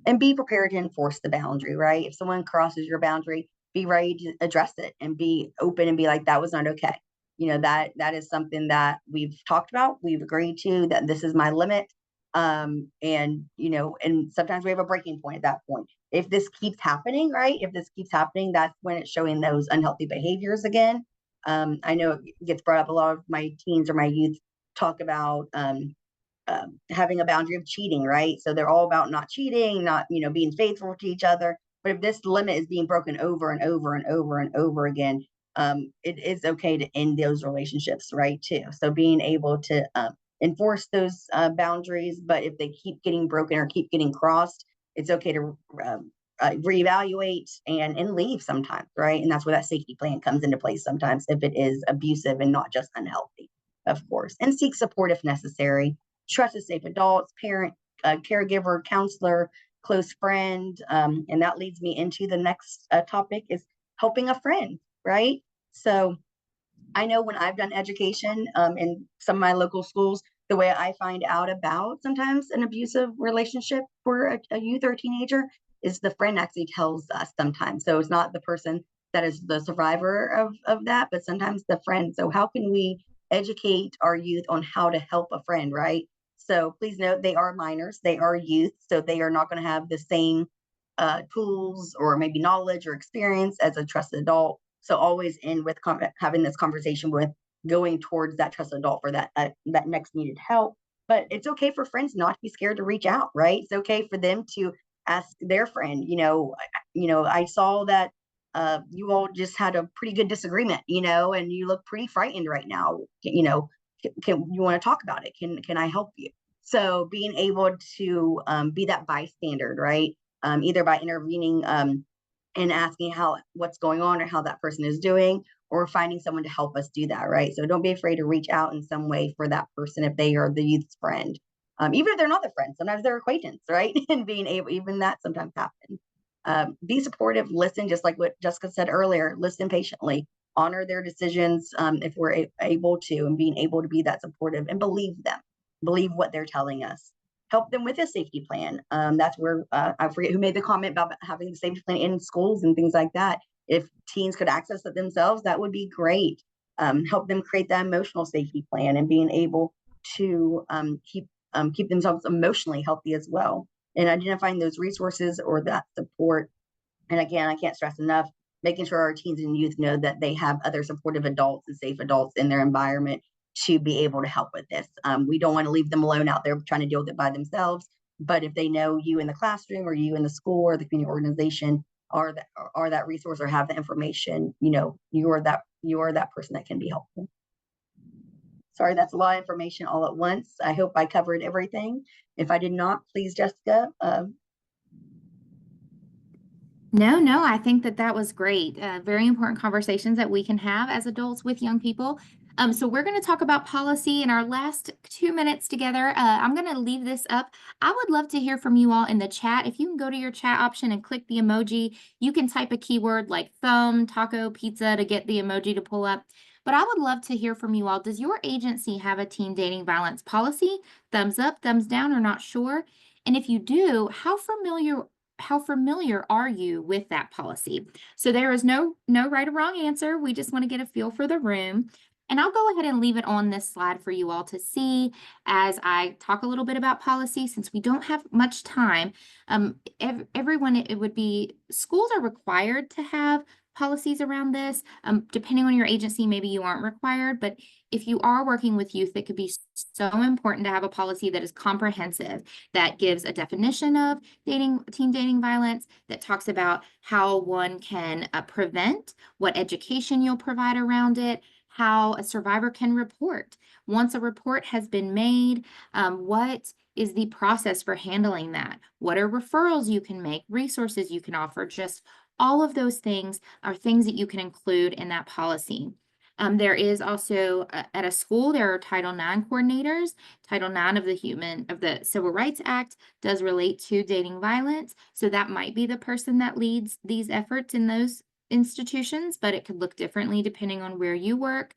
And be prepared to enforce the boundary, right? If someone crosses your boundary, be ready to address it and be open and be like, that was not okay. You know, that is something that we've talked about. We've agreed to that this is my limit. And, you know, and sometimes we have a breaking point at that point. If this keeps happening, right? If this keeps happening, that's when it's showing those unhealthy behaviors again. I know it gets brought up a lot of my teens or my youth talk about, having a boundary of cheating, right? So they're all about not cheating, not, you know, being faithful to each other. But if this limit is being broken over and over and over and over again, it is okay to end those relationships, right? Too. So being able to enforce those boundaries, but if they keep getting broken or keep getting crossed, it's okay to reevaluate and leave sometimes, right? And that's where that safety plan comes into place sometimes if it is abusive and not just unhealthy, of course. And seek support if necessary. Trusted safe adults, parent, caregiver, counselor, close friend. And that leads me into the next topic is helping a friend, right? So I know when I've done education in some of my local schools, the way I find out about sometimes an abusive relationship for a youth or a teenager is the friend actually tells us sometimes. So it's not the person that is the survivor of that, but sometimes the friend. So how can we educate our youth on how to help a friend, right? So please note they are minors, they are youth, so they are not going to have the same tools or maybe knowledge or experience as a trusted adult. So always end with having this conversation with going towards that trusted adult for that that next needed help. But it's okay for friends not to be scared to reach out, right? It's okay for them to ask their friend. I saw that you all just had a pretty good disagreement, and you look pretty frightened right now. Can you want to talk about it? Can I help you? So being able to be that bystander, right? Either by intervening and asking what's going on or how that person is doing, or finding someone to help us do that, right? So don't be afraid to reach out in some way for that person if they are the youth's friend. Even if they're not the friend, sometimes they're acquaintance, right? And being able, even that sometimes happens. Be supportive, listen, just like what Jessica said earlier, listen patiently, honor their decisions if we're able to, and being able to be that supportive and believe them, believe what they're telling us. Help them with a safety plan. That's where I forget who made the comment about having the safety plan in schools and things like that. If teens could access it themselves, that would be great. Help them create that emotional safety plan and being able to keep themselves emotionally healthy as well. And identifying those resources or that support. And again, I can't stress enough, making sure our teens and youth know that they have other supportive adults and safe adults in their environment to be able to help with this. We don't want to leave them alone out there trying to deal with it by themselves. But if they know you in the classroom or you in the school or the community organization are that resource or have the information, you are that person that can be helpful. Sorry, that's a lot of information all at once. I hope I covered everything. If I did not, please, Jessica.
No, I think that was great. Very important conversations that we can have as adults with young people. So we're going to talk about policy in our last 2 minutes together. I'm going to leave this up. I would love to hear from you all in the chat. If you can go to your chat option and click the emoji, you can type a keyword like thumb, taco, pizza to get the emoji to pull up. But I would love to hear from you all. Does your agency have a teen dating violence policy? Thumbs up, thumbs down, or not sure? And if you do, how familiar are you with that policy? So there is no right or wrong answer. We just want to get a feel for the room. And I'll go ahead and leave it on this slide for you all to see as I talk a little bit about policy, since we don't have much time. Everyone, it would be, schools are required to have policies around this. Depending on your agency, maybe you aren't required, but if you are working with youth, it could be so important to have a policy that is comprehensive, that gives a definition of teen dating violence, that talks about how one can prevent, what education you'll provide around it, how a survivor can report. Once a report has been made, what is the process for handling that? What are referrals you can make, resources you can offer? Just all of those things are things that you can include in that policy. There is also at a school, there are Title IX coordinators. Title IX of the Civil Rights Act does relate to dating violence. So that might be the person that leads these efforts in those institutions, but it could look differently depending on where you work.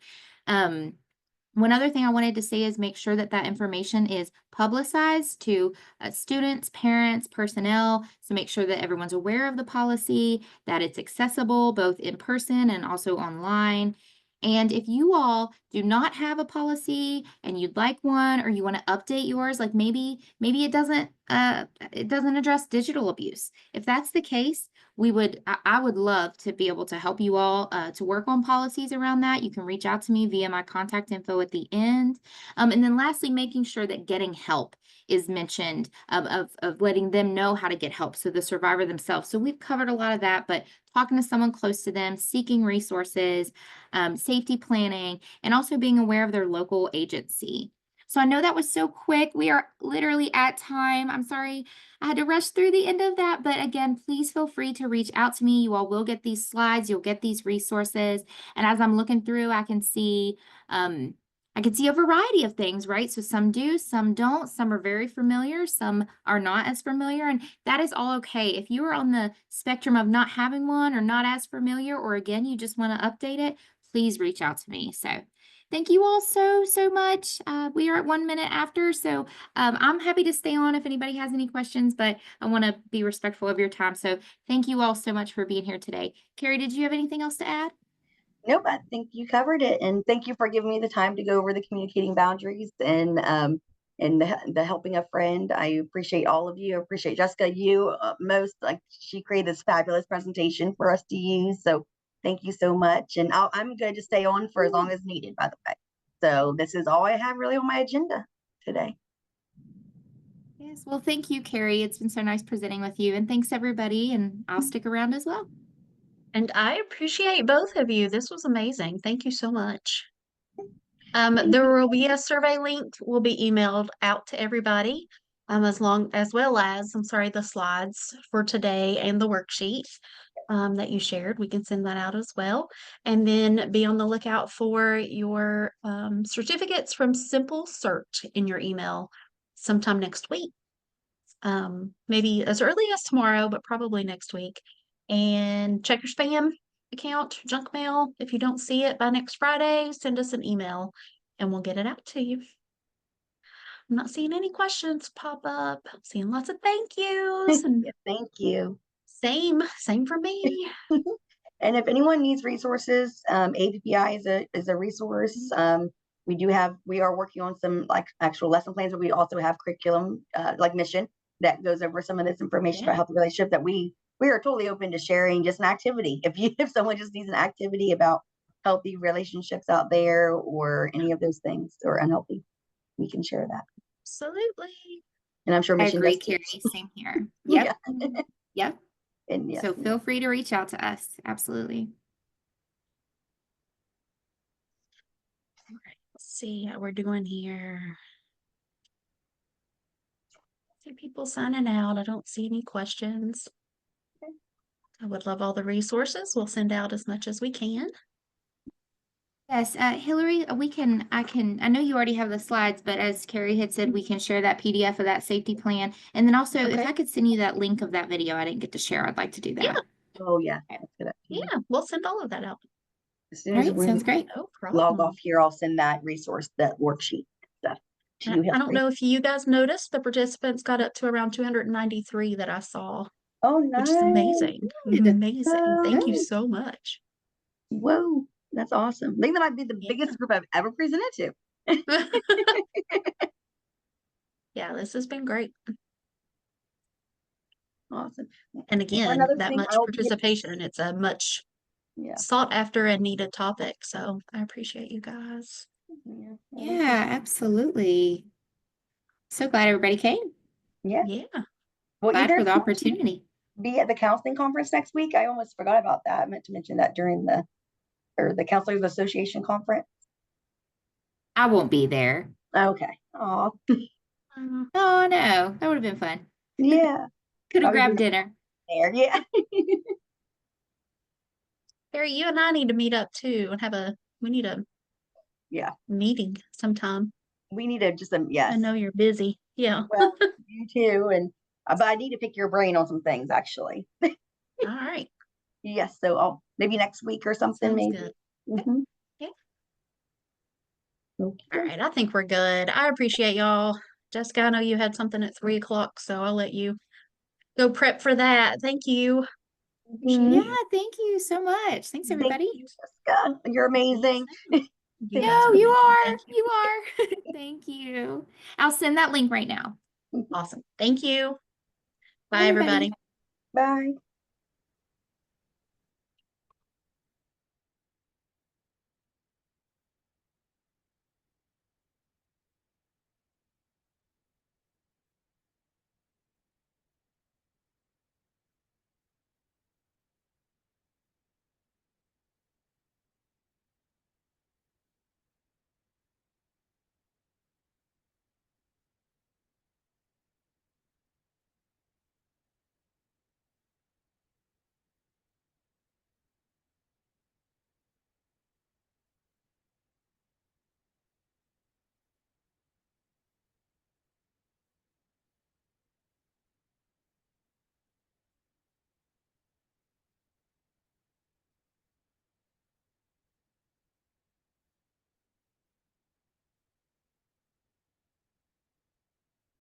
One other thing I wanted to say is make sure that that information is publicized to students, parents, personnel. So make sure that everyone's aware of the policy, that it's accessible both in person and also online. And if you all do not have a policy and you'd like one, or you want to update yours, like maybe it doesn't address digital abuse. If that's the case, I would love to be able to help you all to work on policies around that. You can reach out to me via my contact info at the end. And then lastly, making sure that getting help is mentioned, of letting them know how to get help. So the survivor themselves. So we've covered a lot of that, but talking to someone close to them, seeking resources, safety planning, and also being aware of their local agency. So I know that was so quick. We are literally at time. I'm sorry I had to rush through the end of that, but again, please feel free to reach out to me. You all will get these slides, you'll get these resources. And as I'm looking through, I can see a variety of things, right? So some do, some don't, some are very familiar, some are not as familiar, and that is all okay. If you are on the spectrum of not having one or not as familiar, or again, you just want to update it, please reach out to me. So thank you all so much. We are at 1 minute after, so I'm happy to stay on if anybody has any questions, but I want to be respectful of your time. So thank you all so much for being here today. Carrie, did you have anything else to add?
Nope, I think you covered it. And thank you for giving me the time to go over the communicating boundaries and the helping a friend. I appreciate all of you. I appreciate Jessica, you most. Like, she created this fabulous presentation for us to use. So thank you so much. And I'm good to stay on for as long as needed, by the way. So this is all I have really on my agenda today.
Yes, well, thank you, Carrie. It's been so nice presenting with you, and thanks everybody, and I'll stick around as well.
And I appreciate both of you. This was amazing. Thank you so much. There will be a survey link will be emailed out to everybody, as well as, I'm sorry, the slides for today and the worksheet that you shared. We can send that out as well. And then be on the lookout for your certificates from Simple Search in your email sometime next week. Maybe as early as tomorrow, but probably next week. And check your spam account, junk mail. If you don't see it by next Friday, send us an email and we'll get it out to you. I'm not seeing any questions pop up. I'm seeing lots of thank yous. And
Thank you.
same for me.
And if anyone needs resources, APPI is a resource. We are working on some like actual lesson plans, but we also have curriculum like mission that goes over some of this information about healthy relationship that we are totally open to sharing just an activity. If someone just needs an activity about healthy relationships out there or any of those things or unhealthy, we can share that.
Absolutely.
And I'm sure
I
Mission
agree,
does.
Carrie. Same here. Yep.
Yeah.
Yep.
And yes.
So feel free to reach out to us. Absolutely.
All right, let's see how we're doing here. See people signing out. I don't see any questions. I would love all the resources. We'll send out as much as we can.
Yes, Hillary, I know you already have the slides, but as Carrie had said, we can share that PDF of that safety plan. And then also, if
Okay.
I could send you that link of that video I didn't get to share, I'd like to do that.
Yeah.
Oh yeah.
Okay.
That's good.
Yeah, we'll send all of that out.
As soon
All
as
right,
we
sounds great.
No
log
problem.
off here, I'll send that resource, that worksheet stuff to you.
I don't know if you guys noticed, the participants got up to around 293 that I saw,
Oh,
which is
nice.
amazing.
Good.
Amazing. Thank you
Good.
so much.
Whoa, that's awesome. I think that might be the
Yeah.
biggest group I've ever presented to.
Yeah, this has been great.
Awesome.
And
One
again,
other
that
thing,
much
I'll be-
participation, it's a much
Yeah.
sought after and needed topic. So I appreciate you guys.
Yeah, absolutely. So glad everybody came.
Yeah.
Yeah.
Well,
Glad
either
for the opportunity.
be at the counseling conference next week. I almost forgot about that. I meant to mention that during the Counselors Association conference.
I won't be there.
Okay. Oh,
Oh no, that would have been fun.
yeah.
Could have
Probably
grabbed dinner.
there. Yeah.
Harry, you and I need to meet up too and have a We need a
Yeah,
meeting sometime.
we need to just,
I
yes.
know you're busy. Yeah.
Well, you too. And, but I need to pick your brain on some things, actually.
All right.
Yes, so I'll maybe next week or something,
Sounds
maybe.
good.
Mhm.
Yeah.
Okay.
All right. I think we're good. I appreciate y'all. Jessica, I know you had something at 3 o'clock, so I'll let you go prep for that. Thank you. Appreciate
Mhm.
Yeah,
you.
thank you so much. Thanks,
Thank
everybody.
you, Jessica. You're amazing.
You
Thank
guys
No,
are
you
amazing.
are.
Thank you.
You are. Thank you. I'll send that link right now.
you.
Awesome. Thank you.
Bye,
Bye,
everybody.
everybody.
Bye.